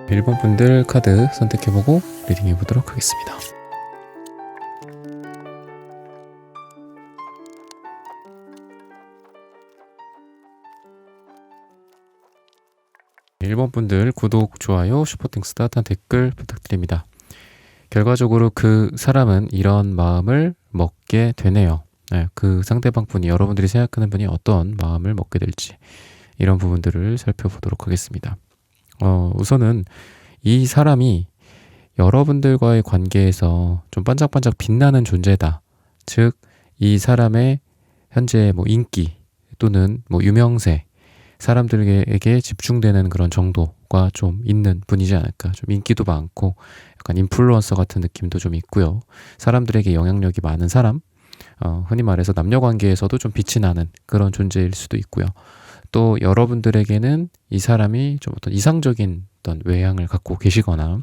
1번 분들 카드 선택해보고 리딩해보도록 하겠습니다. (1번) 분들 구독, 좋아요, 슈퍼땡스, 따뜻한 댓글 부탁드립니다. 결과적으로 그 사람은 이런 마음을 먹게 되네요. 그 상대방 분이, 여러분들이 생각하는 분이 어떤 마음을 먹게 될지, 이런 부분들을 살펴보도록 하겠습니다. 우선은 이 사람이 여러분들과의 관계에서 좀 반짝반짝 빛나는 존재다. 즉, 이 사람의 현재 인기 또는 유명세, 사람들에게 집중되는 그런 정도가 좀 있는 분이지 않을까. 좀 인기도 많고 약간 인플루언서 같은 느낌도 좀 있고요. 사람들에게 영향력이 많은 사람, 흔히 말해서 남녀 관계에서도 좀 빛이 나는 그런 존재일 수도 있고요. 또 여러분들에게는 이 사람이 좀 어떤 이상적인 어떤 외향을 갖고 계시거나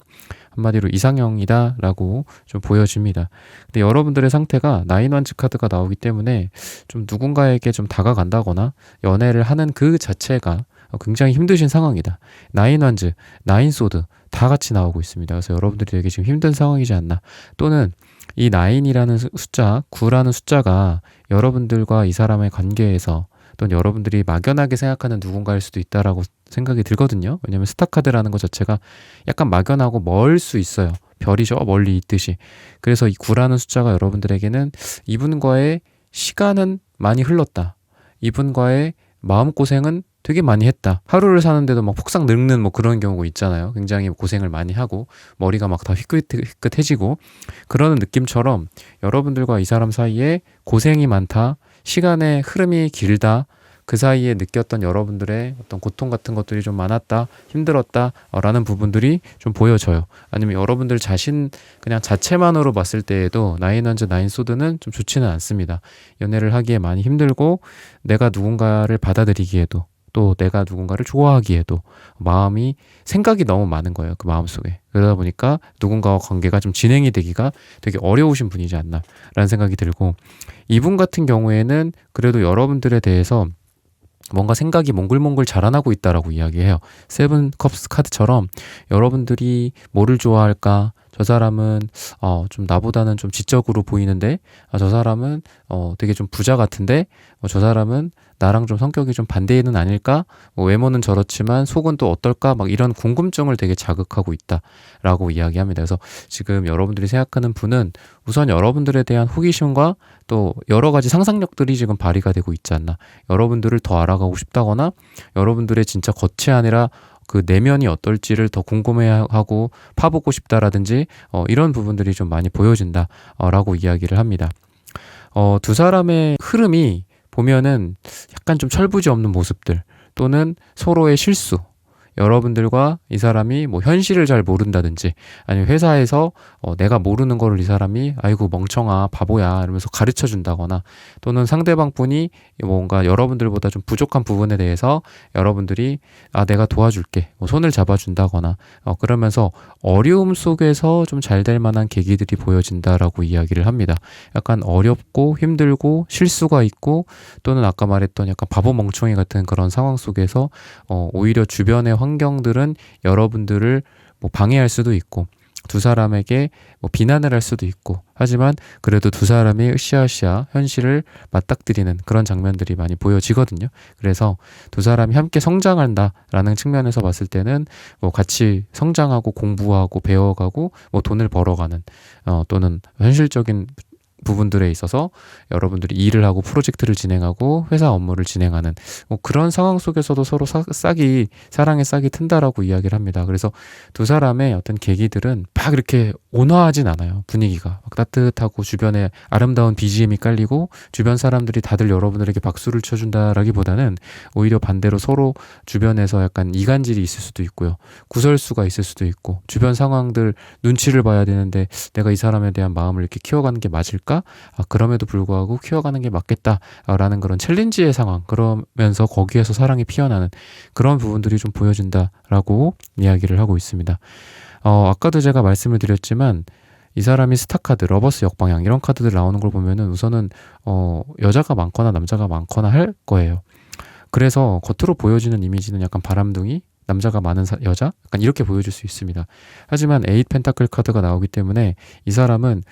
한마디로 이상형이다 라고 좀 보여집니다. 근데 여러분들의 상태가 나인완즈 카드가 나오기 때문에 좀 누군가에게 좀 다가간다거나 연애를 하는 그 자체가 굉장히 힘드신 상황이다. 나인완즈, 나인소드 다 같이 나오고 있습니다. 그래서 여러분들이 되게 지금 힘든 상황이지 않나. 또는 이 나인이라는 숫자, 9라는 숫자가 여러분들과 이 사람의 관계에서 또는 여러분들이 막연하게 생각하는 누군가일 수도 있다라고 생각이 들거든요. 왜냐하면 스타카드라는 것 자체가 약간 막연하고 멀 수 있어요. 별이 저 멀리 있듯이. 그래서 이 9라는 숫자가 여러분들에게는 이분과의 시간은 많이 흘렀다. 이분과의 마음고생은 되게 많이 했다. 하루를 사는데도 폭삭 늙는 그런 경우가 있잖아요. 굉장히 고생을 많이 하고 머리가 다 희끗희끗해지고 그러는 느낌처럼 여러분들과 이 사람 사이에 고생이 많다. 시간의 흐름이 길다. 그 사이에 느꼈던 여러분들의 어떤 고통 같은 것들이 좀 많았다, 힘들었다 라는 부분들이 좀 보여져요. 아니면 여러분들 자신 그냥 자체만으로 봤을 때에도 나인완즈 나인소드는 좀 좋지는 않습니다. 연애를 하기에 많이 힘들고 내가 누군가를 받아들이기에도 또 내가 누군가를 좋아하기에도 생각이 너무 많은 거예요. 그 마음속에. 그러다 보니까 누군가와 관계가 좀 진행이 되기가 되게 어려우신 분이지 않나 라는 생각이 들고, 이분 같은 경우에는 그래도 여러분들에 대해서 뭔가 생각이 몽글몽글 자라나고 있다라고 이야기해요. 세븐 컵스 카드처럼 여러분들이 뭐를 좋아할까? 저 사람은 좀 나보다는 좀 지적으로 보이는데 저 사람은 되게 좀 부자 같은데 저 사람은 나랑 좀 성격이 좀 반대는 아닐까? 외모는 저렇지만 속은 또 어떨까? 이런 궁금증을 되게 자극하고 있다라고 이야기합니다. 그래서 지금 여러분들이 생각하는 분은 우선 여러분들에 대한 호기심과 또 여러 가지 상상력들이 지금 발휘가 되고 있지 않나. 여러분들을 더 알아가고 싶다거나 여러분들의 진짜 겉이 아니라 그 내면이 어떨지를 더 궁금해하고 파보고 싶다라든지 이런 부분들이 좀 많이 보여진다라고 이야기를 합니다. 두 사람의 흐름이 보면은 약간 좀 철부지 없는 모습들 또는 서로의 실수, 여러분들과 이 사람이 현실을 잘 모른다든지 아니면 회사에서 내가 모르는 거를 이 사람이 아이고 멍청아 바보야 이러면서 가르쳐 준다거나, 또는 상대방 분이 뭔가 여러분들보다 좀 부족한 부분에 대해서 여러분들이 내가 도와줄게 손을 잡아준다거나 그러면서 어려움 속에서 좀 잘 될 만한 계기들이 보여진다라고 이야기를 합니다. 약간 어렵고 힘들고 실수가 있고 또는 아까 말했던 약간 바보 멍청이 같은 그런 상황 속에서 오히려 주변의 환경들은 여러분들을 방해할 수도 있고 두 사람에게 비난을 할 수도 있고, 하지만 그래도 두 사람이 으쌰으쌰 현실을 맞닥뜨리는 그런 장면들이 많이 보여지거든요. 그래서 두 사람이 함께 성장한다라는 측면에서 봤을 때는 같이 성장하고 공부하고 배워가고 돈을 벌어가는 또는 현실적인 부분들에 있어서 여러분들이 일을 하고 프로젝트를 진행하고 회사 업무를 진행하는 그런 상황 속에서도 서로 사랑의 싹이 튼다라고 이야기를 합니다. 그래서 두 사람의 어떤 계기들은 막 이렇게 온화하진 않아요. 분위기가 따뜻하고 주변에 아름다운 BGM이 깔리고 주변 사람들이 다들 여러분들에게 박수를 쳐준다라기보다는 오히려 반대로 서로 주변에서 약간 이간질이 있을 수도 있고요. 구설수가 있을 수도 있고 주변 상황들 눈치를 봐야 되는데 내가 이 사람에 대한 마음을 이렇게 키워가는 게 맞을까? 그럼에도 불구하고 키워가는 게 맞겠다라는 그런 챌린지의 상황, 그러면서 거기에서 사랑이 피어나는 그런 부분들이 좀 보여진다라고 이야기를 하고 있습니다. 아까도 제가 말씀을 드렸지만 이 사람이 스타카드, 러버스 역방향 이런 카드들 나오는 걸 보면은 우선은 여자가 많거나 남자가 많거나 할 거예요. 그래서 겉으로 보여지는 이미지는 약간 바람둥이, 남자가 많은 여자? 약간 이렇게 보여줄 수 있습니다. 하지만 에잇 펜타클 카드가 나오기 때문에 이 사람은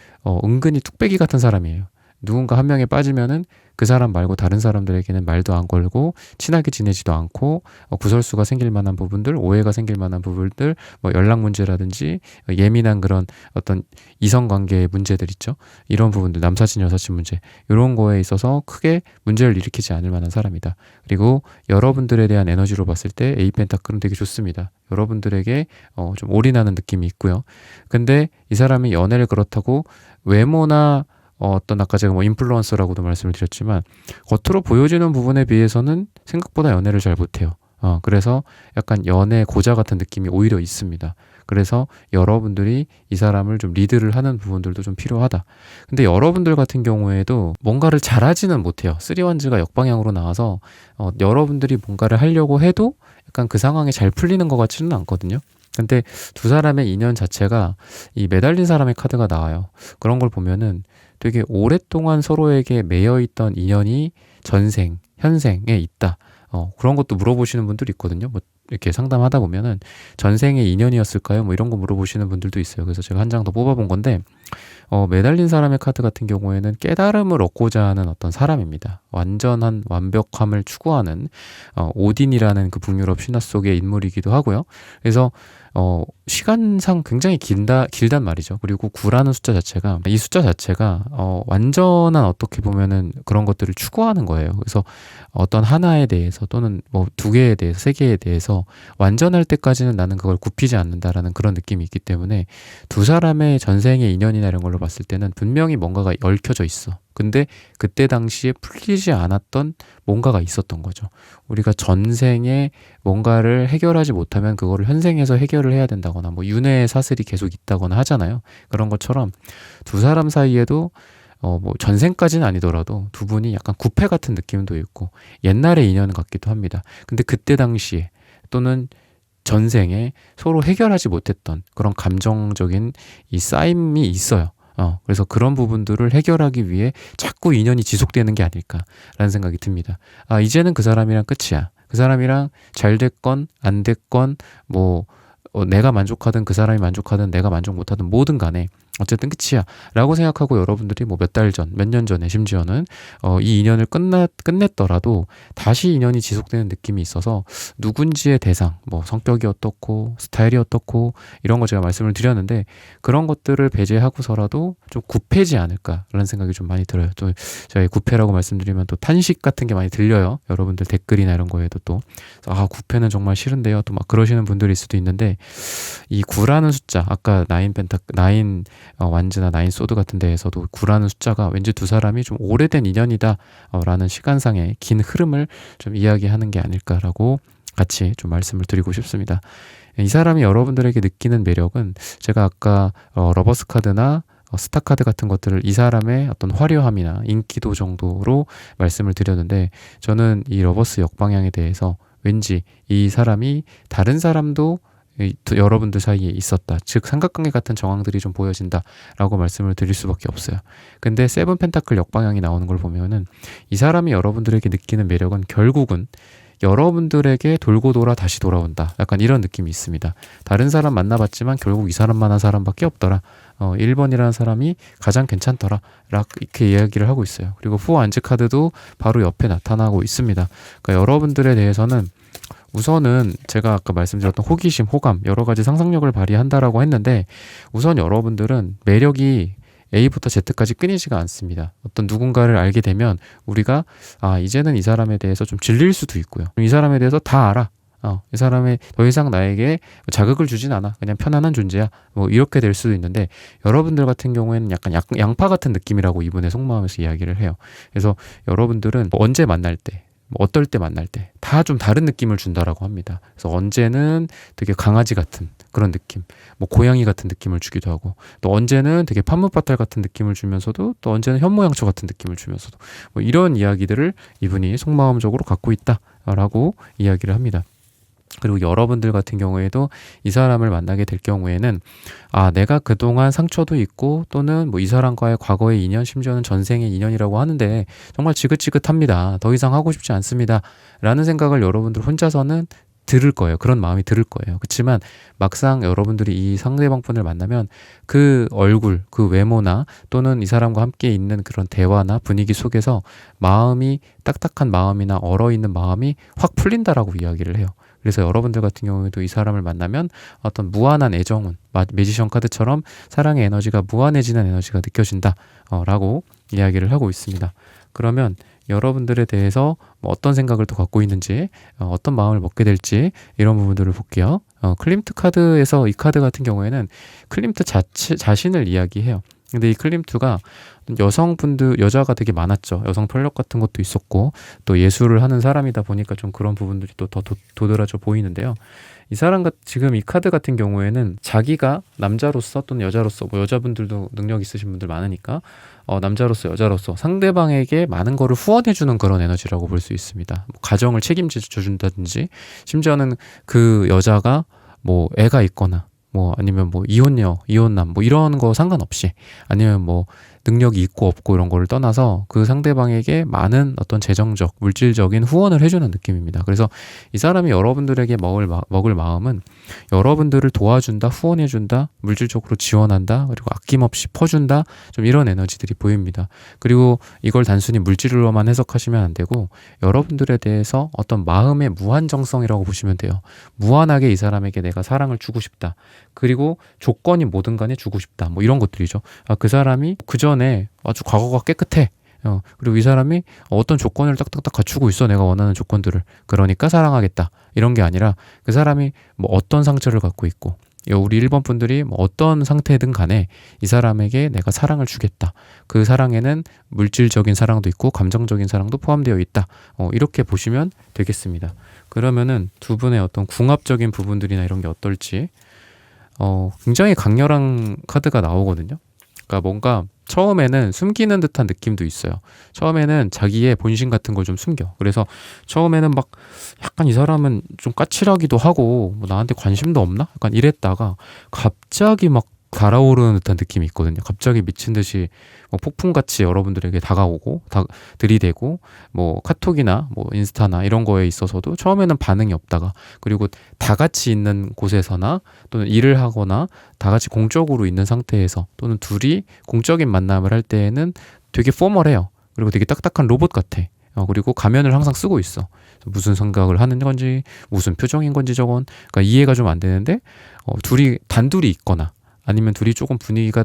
은근히 뚝배기 같은 사람이에요. 누군가 한 명에 빠지면은 그 사람 말고 다른 사람들에게는 말도 안 걸고 친하게 지내지도 않고 구설수가 생길 만한 부분들, 오해가 생길 만한 부분들, 뭐 연락 문제라든지 예민한 그런 어떤 이성관계의 문제들 있죠. 이런 부분들, 남사친, 여사친 문제 이런 거에 있어서 크게 문제를 일으키지 않을 만한 사람이다. 그리고 여러분들에 대한 에너지로 봤을 때 에잇 펜타클은 되게 좋습니다. 여러분들에게 좀 올인하는 느낌이 있고요. 근데 이 사람이 연애를 그렇다고 외모나 어떤 아까 제가 뭐 인플루언서라고도 말씀을 드렸지만 겉으로 보여지는 부분에 비해서는 생각보다 연애를 잘 못해요. 그래서 약간 연애 고자 같은 느낌이 오히려 있습니다. 그래서 여러분들이 이 사람을 좀 리드를 하는 부분들도 좀 필요하다. 근데 여러분들 같은 경우에도 뭔가를 잘하지는 못해요. 쓰리원즈가 역방향으로 나와서 여러분들이 뭔가를 하려고 해도 약간 그 상황이 잘 풀리는 것 같지는 않거든요. 근데 두 사람의 인연 자체가 이 매달린 사람의 카드가 나와요. 그런 걸 보면은 되게 오랫동안 서로에게 매여있던 인연이 전생, 현생에 있다. 그런 것도 물어보시는 분들이 있거든요. 뭐 이렇게 상담하다 보면은 전생의 인연이었을까요? 뭐 이런 거 물어보시는 분들도 있어요. 그래서 제가 한 장 더 뽑아본 건데 매달린 사람의 카드 같은 경우에는 깨달음을 얻고자 하는 어떤 사람입니다. 완전한 완벽함을 추구하는 오딘이라는 그 북유럽 신화 속의 인물이기도 하고요. 그래서 시간상 굉장히 길단 말이죠. 그리고 9라는 숫자 자체가, 이 숫자 자체가, 완전한 어떻게 보면은 그런 것들을 추구하는 거예요. 그래서 어떤 하나에 대해서 또는 뭐 두 개에 대해서, 세 개에 대해서 완전할 때까지는 나는 그걸 굽히지 않는다라는 그런 느낌이 있기 때문에 두 사람의 전생의 인연이나 이런 걸로 봤을 때는 분명히 뭔가가 얽혀져 있어. 근데 그때 당시에 풀리지 않았던 뭔가가 있었던 거죠. 우리가 전생에 뭔가를 해결하지 못하면 그거를 현생에서 해결을 해야 된다거나 뭐 윤회의 사슬이 계속 있다거나 하잖아요. 그런 것처럼 두 사람 사이에도 뭐 전생까지는 아니더라도 두 분이 약간 구패 같은 느낌도 있고 옛날의 인연 같기도 합니다. 근데 그때 당시에 또는 전생에 서로 해결하지 못했던 그런 감정적인 이 쌓임이 있어요. 그래서 그런 부분들을 해결하기 위해 자꾸 인연이 지속되는 게 아닐까라는 생각이 듭니다. 이제는 그 사람이랑 끝이야. 그 사람이랑 잘 됐건 안 됐건 뭐 내가 만족하든 그 사람이 만족하든 내가 만족 못하든 뭐든 간에 어쨌든 끝이야 라고 생각하고 여러분들이 뭐 몇 달 전, 몇 년 전에 심지어는 이 인연을 끝냈더라도 다시 인연이 지속되는 느낌이 있어서 누군지의 대상, 뭐 성격이 어떻고 스타일이 어떻고 이런 거 제가 말씀을 드렸는데 그런 것들을 배제하고서라도 좀 구패지 않을까라는 생각이 좀 많이 들어요. 또 제가 구패라고 말씀드리면 또 탄식 같은 게 많이 들려요. 여러분들 댓글이나 이런 거에도 또 구패는 정말 싫은데요. 또 막 그러시는 분들이 있을 수도 있는데 이 9라는 숫자, 아까 나인 완즈나 나인 소드 같은 데에서도 9라는 숫자가 왠지 두 사람이 좀 오래된 인연이다 라는 시간상의 긴 흐름을 좀 이야기하는 게 아닐까라고 같이 좀 말씀을 드리고 싶습니다. 이 사람이 여러분들에게 느끼는 매력은 제가 아까 러버스 카드나 스타 카드 같은 것들을 이 사람의 어떤 화려함이나 인기도 정도로 말씀을 드렸는데 저는 이 러버스 역방향에 대해서 왠지 이 사람이 다른 사람도 여러분들 사이에 있었다. 즉 삼각관계 같은 정황들이 좀 보여진다라고 말씀을 드릴 수밖에 없어요. 근데 세븐 펜타클 역방향이 나오는 걸 보면은 이 사람이 여러분들에게 느끼는 매력은 결국은 여러분들에게 돌고 돌아 다시 돌아온다. 약간 이런 느낌이 있습니다. 다른 사람 만나봤지만 결국 이 사람만한 사람밖에 없더라. 1번이라는 사람이 가장 괜찮더라. 이렇게 이야기를 하고 있어요. 그리고 푸어 안즈 카드도 바로 옆에 나타나고 있습니다. 그러니까 여러분들에 대해서는 우선은 제가 아까 말씀드렸던 호기심, 호감, 여러 가지 상상력을 발휘한다라고 했는데 우선 여러분들은 매력이 A부터 Z까지 끊이지가 않습니다. 어떤 누군가를 알게 되면 우리가 이제는 이 사람에 대해서 좀 질릴 수도 있고요. 이 사람에 대해서 다 알아. 이 사람이 더 이상 나에게 자극을 주진 않아. 그냥 편안한 존재야. 뭐 이렇게 될 수도 있는데 여러분들 같은 경우에는 약간 양파 같은 느낌이라고 이분의 속마음에서 이야기를 해요. 그래서 여러분들은 언제 만날 때 어떨 때 만날 때 다 좀 다른 느낌을 준다라고 합니다. 그래서 언제는 되게 강아지 같은 그런 느낌, 뭐 고양이 같은 느낌을 주기도 하고 또 언제는 되게 판무파탈 같은 느낌을 주면서도 또 언제는 현모양처 같은 느낌을 주면서도 뭐 이런 이야기들을 이분이 속마음적으로 갖고 있다라고 이야기를 합니다. 그리고 여러분들 같은 경우에도 이 사람을 만나게 될 경우에는 내가 그동안 상처도 있고 또는 뭐 이 사람과의 과거의 인연 심지어는 전생의 인연이라고 하는데 정말 지긋지긋합니다. 더 이상 하고 싶지 않습니다. 라는 생각을 여러분들 혼자서는 들을 거예요. 그런 마음이 들을 거예요. 그렇지만 막상 여러분들이 이 상대방 분을 만나면 그 얼굴, 그 외모나 또는 이 사람과 함께 있는 그런 대화나 분위기 속에서 마음이 딱딱한 마음이나 얼어있는 마음이 확 풀린다라고 이야기를 해요. 그래서 여러분들 같은 경우에도 이 사람을 만나면 어떤 무한한 애정은 매지션 카드처럼 사랑의 에너지가 무한해지는 에너지가 느껴진다 라고 이야기를 하고 있습니다. 그러면 여러분들에 대해서 어떤 생각을 또 갖고 있는지 어떤 마음을 먹게 될지 이런 부분들을 볼게요. 클림트 카드에서 이 카드 같은 경우에는 클림트 자신을 이야기해요. 근데 이 클림트가 여자가 되게 많았죠. 여성 편력 같은 것도 있었고 또 예술을 하는 사람이다 보니까 좀 그런 부분들이 또 더 도드라져 보이는데요. 이 사람 지금 이 카드 같은 경우에는 자기가 남자로서 또는 여자로서 여자분들도 능력 있으신 분들 많으니까 남자로서 여자로서 상대방에게 많은 거를 후원해주는 그런 에너지라고 볼 수 있습니다. 가정을 책임져 준다든지 심지어는 그 여자가 애가 있거나 아니면 이혼녀, 이혼남 이런 거 상관없이 아니면 능력이 있고 없고 이런 거를 떠나서 그 상대방에게 많은 어떤 재정적, 물질적인 후원을 해주는 느낌입니다. 그래서 이 사람이 여러분들에게 먹을 마음은 여러분들을 도와준다, 후원해준다, 물질적으로 지원한다, 그리고 아낌없이 퍼준다, 좀 이런 에너지들이 보입니다. 그리고 이걸 단순히 물질로만 해석하시면 안 되고 여러분들에 대해서 어떤 마음의 무한정성이라고 보시면 돼요. 무한하게 이 사람에게 내가 사랑을 주고 싶다. 그리고 조건이 뭐든 간에 주고 싶다. 이런 것들이죠. 그 사람이 그 전에 아주 과거가 깨끗해. 그리고 이 사람이 어떤 조건을 딱딱딱 갖추고 있어. 내가 원하는 조건들을. 그러니까 사랑하겠다. 이런 게 아니라 그 사람이 어떤 상처를 갖고 있고 우리 1번 분들이 어떤 상태든 간에 이 사람에게 내가 사랑을 주겠다. 그 사랑에는 물질적인 사랑도 있고 감정적인 사랑도 포함되어 있다. 이렇게 보시면 되겠습니다. 그러면은 두 분의 어떤 궁합적인 부분들이나 이런 게 어떨지 굉장히 강렬한 카드가 나오거든요. 그러니까 뭔가 처음에는 숨기는 듯한 느낌도 있어요. 처음에는 자기의 본심 같은 걸 좀 숨겨. 그래서 처음에는 약간 이 사람은 좀 까칠하기도 하고 나한테 관심도 없나? 약간 이랬다가 갑자기 달아오르는 듯한 느낌이 있거든요. 갑자기 미친 듯이 폭풍같이 여러분들에게 다가오고 들이대고 카톡이나 인스타나 이런 거에 있어서도 처음에는 반응이 없다가 그리고 다 같이 있는 곳에서나 또는 일을 하거나 다 같이 공적으로 있는 상태에서 또는 둘이 공적인 만남을 할 때에는 되게 포멀해요. 그리고 되게 딱딱한 로봇 같아. 그리고 가면을 항상 쓰고 있어. 무슨 생각을 하는 건지 무슨 표정인 건지 저건 그러니까 이해가 좀 안 되는데 둘이 단둘이 있거나 아니면 둘이 조금 분위기가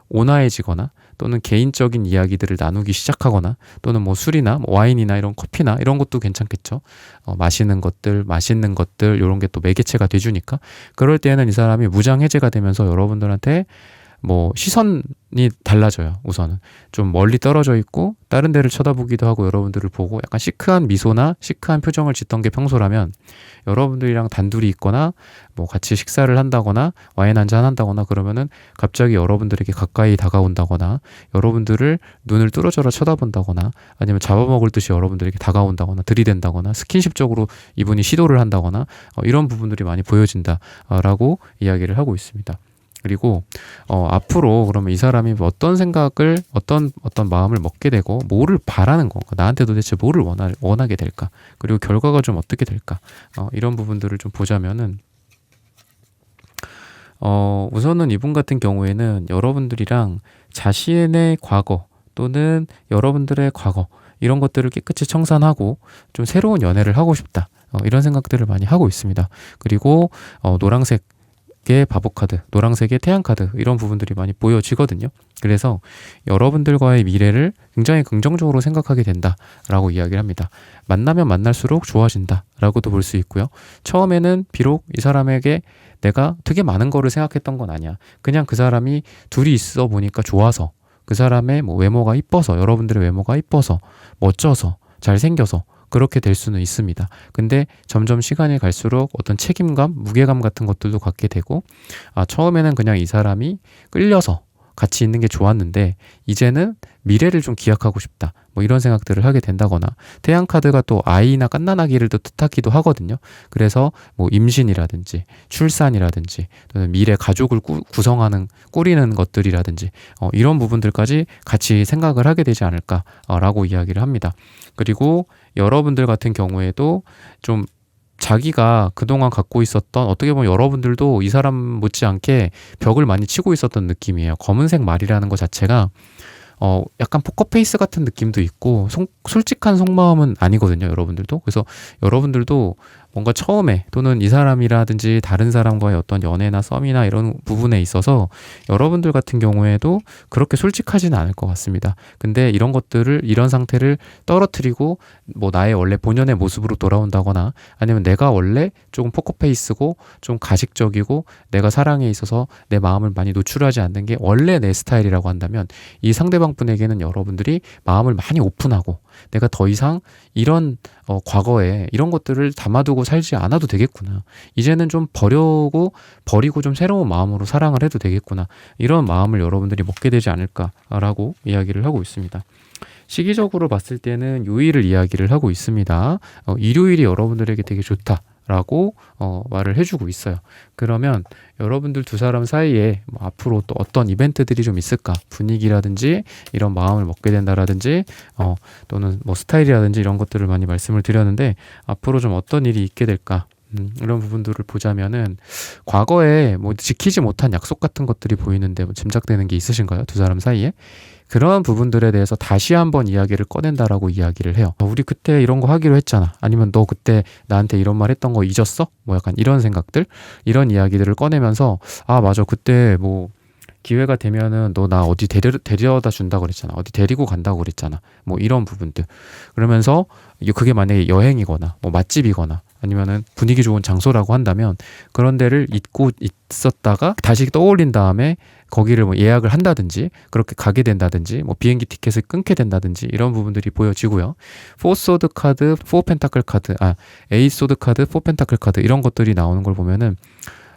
온화해지거나 또는 개인적인 이야기들을 나누기 시작하거나 또는 술이나 와인이나 이런 커피나 이런 것도 괜찮겠죠. 마시는 것들, 맛있는 것들 이런 게 또 매개체가 돼주니까 그럴 때는 이 사람이 무장해제가 되면서 여러분들한테 시선이 달라져요. 우선은 좀 멀리 떨어져 있고 다른 데를 쳐다보기도 하고 여러분들을 보고 약간 시크한 미소나 시크한 표정을 짓던 게 평소라면 여러분들이랑 단둘이 있거나 같이 식사를 한다거나 와인 한잔 한다거나 그러면은 갑자기 여러분들에게 가까이 다가온다거나 여러분들을 눈을 뚫어져라 쳐다본다거나 아니면 잡아먹을 듯이 여러분들에게 다가온다거나 들이댄다거나 스킨십적으로 이분이 시도를 한다거나 이런 부분들이 많이 보여진다라고 이야기를 하고 있습니다. 그리고 앞으로 그러면 이 사람이 어떤 생각을 어떤 마음을 먹게 되고 뭐를 바라는 건가 나한테 도대체 뭐를 원하게 될까 그리고 결과가 좀 어떻게 될까 이런 부분들을 좀 보자면은 우선은 이분 같은 경우에는 여러분들이랑 자신의 과거 또는 여러분들의 과거 이런 것들을 깨끗이 청산하고 좀 새로운 연애를 하고 싶다 이런 생각들을 많이 하고 있습니다. 그리고 노란색 의 바보 카드, 노란색의 태양 카드 이런 부분들이 많이 보여지거든요. 그래서 여러분들과의 미래를 굉장히 긍정적으로 생각하게 된다라고 이야기를 합니다. 만나면 만날수록 좋아진다라고도 볼 수 있고요. 처음에는 비록 이 사람에게 내가 되게 많은 거를 생각했던 건 아니야. 그냥 그 사람이 둘이 있어 보니까 좋아서 그 사람의 외모가 이뻐서 여러분들의 외모가 이뻐서 멋져서 잘생겨서 그렇게 될 수는 있습니다. 근데 점점 시간이 갈수록 어떤 책임감, 무게감 같은 것들도 갖게 되고 처음에는 그냥 이 사람이 끌려서 같이 있는 게 좋았는데 이제는 미래를 좀 기약하고 싶다. 이런 생각들을 하게 된다거나 태양 카드가 또 아이나 갓난아기를 또 뜻하기도 하거든요. 그래서 임신이라든지 출산이라든지 또는 미래 가족을 꾸리는 것들이라든지 이런 부분들까지 같이 생각을 하게 되지 않을까라고 이야기를 합니다. 그리고 여러분들 같은 경우에도 좀 자기가 그동안 갖고 있었던, 어떻게 보면 여러분들도 이 사람 못지않게 벽을 많이 치고 있었던 느낌이에요. 검은색 말이라는 것 자체가 약간 포커페이스 같은 느낌도 있고 솔직한 속마음은 아니거든요, 여러분들도. 그래서 여러분들도 뭔가 처음에 또는 이 사람이라든지 다른 사람과의 어떤 연애나 썸이나 이런 부분에 있어서 여러분들 같은 경우에도 그렇게 솔직하지는 않을 것 같습니다. 근데 이런 상태를 떨어뜨리고 뭐 나의 원래 본연의 모습으로 돌아온다거나 아니면 내가 원래 조금 포커페이스고 좀 가식적이고 내가 사랑에 있어서 내 마음을 많이 노출하지 않는 게 원래 내 스타일이라고 한다면 이 상대방 분에게는 여러분들이 마음을 많이 오픈하고 내가 더 이상 이런 과거에 이런 것들을 담아두고 살지 않아도 되겠구나. 이제는 좀 버리고 좀 새로운 마음으로 사랑을 해도 되겠구나. 이런 마음을 여러분들이 먹게 되지 않을까라고 이야기를 하고 있습니다. 시기적으로 봤을 때는 요일을 이야기를 하고 있습니다. 일요일이 여러분들에게 되게 좋다라고 말을 해주고 있어요. 그러면 여러분들 두 사람 사이에 뭐 앞으로 또 어떤 이벤트들이 좀 있을까? 분위기라든지 이런 마음을 먹게 된다라든지 또는 뭐 스타일이라든지 이런 것들을 많이 말씀을 드렸는데 앞으로 좀 어떤 일이 있게 될까? 이런 부분들을 보자면은 과거에 뭐 지키지 못한 약속 같은 것들이 보이는데 뭐 짐작되는 게 있으신가요? 두 사람 사이에? 그런 부분들에 대해서 다시 한번 이야기를 꺼낸다라고 이야기를 해요. 우리 그때 이런 거 하기로 했잖아. 아니면 너 그때 나한테 이런 말 했던 거 잊었어? 뭐 약간 이런 생각들, 이런 이야기들을 꺼내면서 아 맞아 그때 뭐 기회가 되면은 너 나 어디 데려다 준다고 그랬잖아. 어디 데리고 간다고 그랬잖아. 뭐 이런 부분들. 그러면서 그게 만약에 여행이거나 뭐 맛집이거나 아니면은 분위기 좋은 장소라고 한다면 그런 데를 잊고 있었다가 다시 떠올린 다음에 거기를 뭐 예약을 한다든지 그렇게 가게 된다든지 뭐 비행기 티켓을 끊게 된다든지 이런 부분들이 보여지고요. 4소드 카드, 4펜타클 카드, 에이 소드 카드, 4펜타클 카드 이런 것들이 나오는 걸 보면은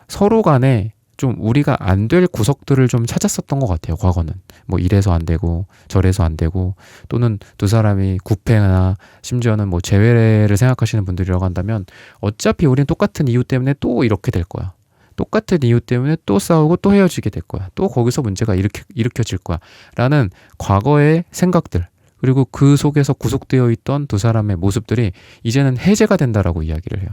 서로 간에 좀 우리가 안 될 구석들을 좀 찾았었던 것 같아요. 과거는 뭐 이래서 안 되고 저래서 안 되고 또는 두 사람이 구패나 심지어는 뭐 재회를 생각하시는 분들이라고 한다면 어차피 우리는 똑같은 이유 때문에 또 이렇게 될 거야. 똑같은 이유 때문에 또 싸우고 또 헤어지게 될 거야. 또 거기서 문제가 일으켜질 거야. 라는 과거의 생각들 그리고 그 속에서 구속되어 있던 두 사람의 모습들이 이제는 해제가 된다라고 이야기를 해요.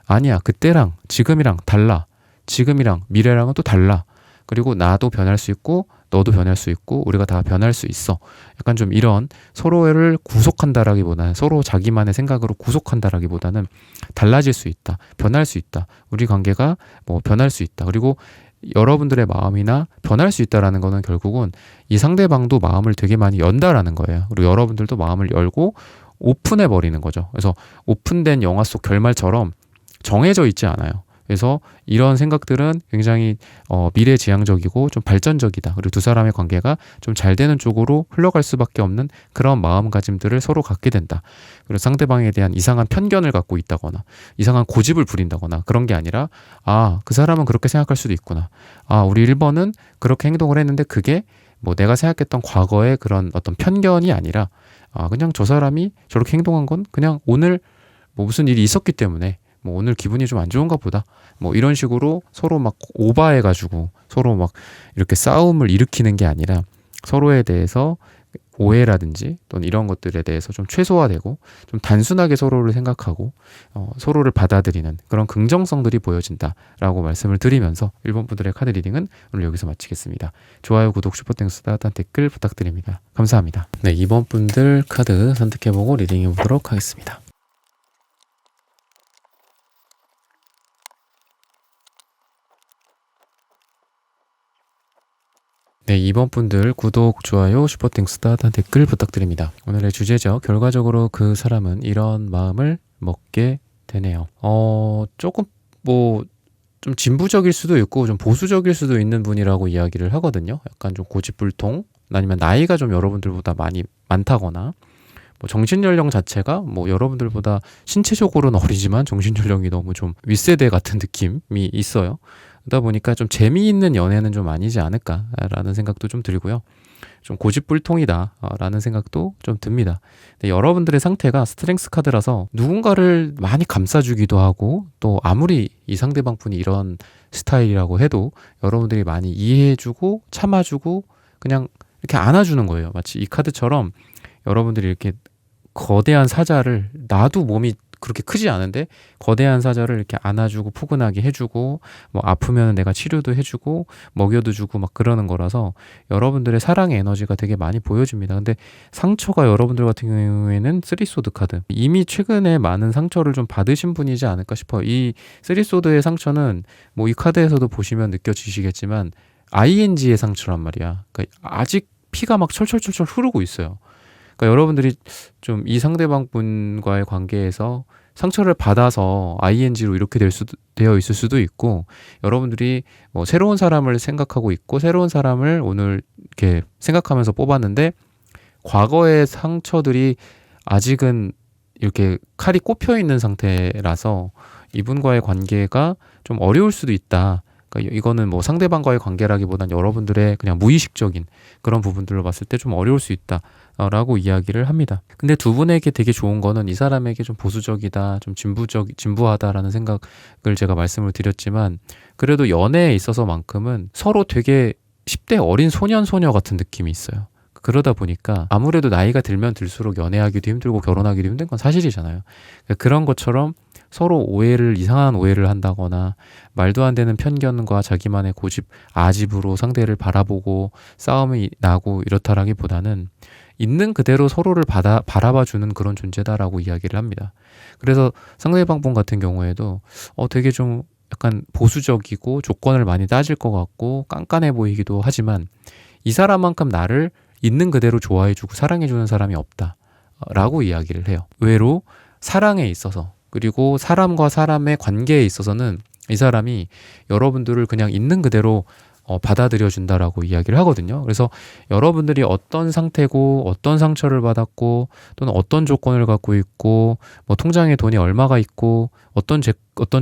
아니야. 그때랑 지금이랑 달라. 지금이랑 미래랑은 또 달라. 그리고 나도 변할 수 있고 너도 변할 수 있고 우리가 다 변할 수 있어. 약간 좀 이런 서로를 구속한다라기보다는 서로 자기만의 생각으로 구속한다라기보다는 달라질 수 있다. 변할 수 있다. 우리 관계가 뭐 변할 수 있다. 그리고 여러분들의 마음이나 변할 수 있다라는 거는 결국은 이 상대방도 마음을 되게 많이 연다라는 거예요. 그리고 여러분들도 마음을 열고 오픈해 버리는 거죠. 그래서 오픈된 영화 속 결말처럼 정해져 있지 않아요. 그래서 이런 생각들은 굉장히 미래지향적이고 좀 발전적이다. 그리고 두 사람의 관계가 좀 잘 되는 쪽으로 흘러갈 수밖에 없는 그런 마음가짐들을 서로 갖게 된다. 그리고 상대방에 대한 이상한 편견을 갖고 있다거나 이상한 고집을 부린다거나 그런 게 아니라 그 사람은 그렇게 생각할 수도 있구나. 우리 1번은 그렇게 행동을 했는데 그게 뭐 내가 생각했던 과거의 그런 어떤 편견이 아니라 그냥 저 사람이 저렇게 행동한 건 그냥 오늘 뭐 무슨 일이 있었기 때문에 뭐 오늘 기분이 좀 안 좋은가 보다. 뭐 이런 식으로 서로 막 오바해가지고 서로 막 이렇게 싸움을 일으키는 게 아니라 서로에 대해서 오해라든지 또는 이런 것들에 대해서 좀 최소화되고 좀 단순하게 서로를 생각하고 서로를 받아들이는 그런 긍정성들이 보여진다라고 말씀을 드리면서 1번 분들의 카드 리딩은 오늘 여기서 마치겠습니다. 좋아요, 구독, 슈퍼땡스, 따뜻한 댓글 부탁드립니다. 감사합니다. 네, 2번 분들 카드 선택해보고 리딩해보도록 하겠습니다. 네, 2번 분들 구독, 좋아요, 슈퍼땡스, 따뜻한 댓글 부탁드립니다. 오늘의 주제죠. 결과적으로 그 사람은 이런 마음을 먹게 되네요. 조금 좀 진부적일 수도 있고 좀 보수적일 수도 있는 분이라고 이야기를 하거든요. 약간 좀 고집불통 아니면 나이가 좀 여러분들보다 많다거나 뭐 정신연령 자체가 뭐 여러분들보다 신체적으로는 어리지만 정신연령이 너무 좀 윗세대 같은 느낌이 있어요. 그러다 보니까 좀 재미있는 연애는 좀 아니지 않을까라는 생각도 좀 들고요. 좀 고집불통이다라는 생각도 좀 듭니다. 근데 여러분들의 상태가 스트렝스 카드라서 누군가를 많이 감싸주기도 하고 또 아무리 이 상대방 분이 이런 스타일이라고 해도 여러분들이 많이 이해해주고 참아주고 그냥 이렇게 안아주는 거예요. 마치 이 카드처럼 여러분들이 이렇게 거대한 사자를 나도 몸이 그렇게 크지 않은데 거대한 사자를 이렇게 안아주고 포근하게 해주고 뭐 아프면 내가 치료도 해주고 먹여도 주고 막 그러는 거라서 여러분들의 사랑의 에너지가 되게 많이 보여집니다. 근데 상처가 여러분들 같은 경우에는 쓰리소드 카드 이미 최근에 많은 상처를 좀 받으신 분이지 않을까 싶어요. 이 쓰리소드의 상처는 뭐 이 카드에서도 보시면 느껴지시겠지만 ING의 상처란 말이야. 그러니까 아직 피가 막 철철철철 흐르고 있어요. 그러니까 여러분들이 좀 이 상대방 분과의 관계에서 상처를 받아서 ING로 이렇게 되어 있을 수도 있고, 여러분들이 뭐 새로운 사람을 생각하고 있고 새로운 사람을 오늘 이렇게 생각하면서 뽑았는데 과거의 상처들이 아직은 이렇게 칼이 꼽혀 있는 상태라서 이분과의 관계가 좀 어려울 수도 있다. 그러니까 이거는 뭐 상대방과의 관계라기보단 여러분들의 그냥 무의식적인 그런 부분들로 봤을 때 좀 어려울 수 있다라고 이야기를 합니다. 근데 두 분에게 되게 좋은 거는 이 사람에게 좀 보수적이다, 좀 진부하다라는 생각을 제가 말씀을 드렸지만, 그래도 연애에 있어서만큼은 서로 되게 10대 어린 소년 소녀 같은 느낌이 있어요. 그러다 보니까 아무래도 나이가 들면 들수록 연애하기도 힘들고 결혼하기도 힘든 건 사실이잖아요. 그러니까 그런 것처럼 서로 이상한 오해를 한다거나 말도 안 되는 편견과 자기만의 고집, 아집으로 상대를 바라보고 싸움이 나고 이렇다라기보다는 있는 그대로 서로를 바라봐주는 그런 존재다라고 이야기를 합니다. 그래서 상대방 분 같은 경우에도 되게 좀 약간 보수적이고 조건을 많이 따질 것 같고 깐깐해 보이기도 하지만 이 사람만큼 나를 있는 그대로 좋아해주고 사랑해주는 사람이 없다라고 이야기를 해요. 의외로 사랑에 있어서, 그리고 사람과 사람의 관계에 있어서는 이 사람이 여러분들을 그냥 있는 그대로 받아들여 준다라고 이야기를 하거든요. 그래서 여러분들이 어떤 상태고 어떤 상처를 받았고 또는 어떤 조건을 갖고 있고 뭐 통장에 돈이 얼마가 있고 어떤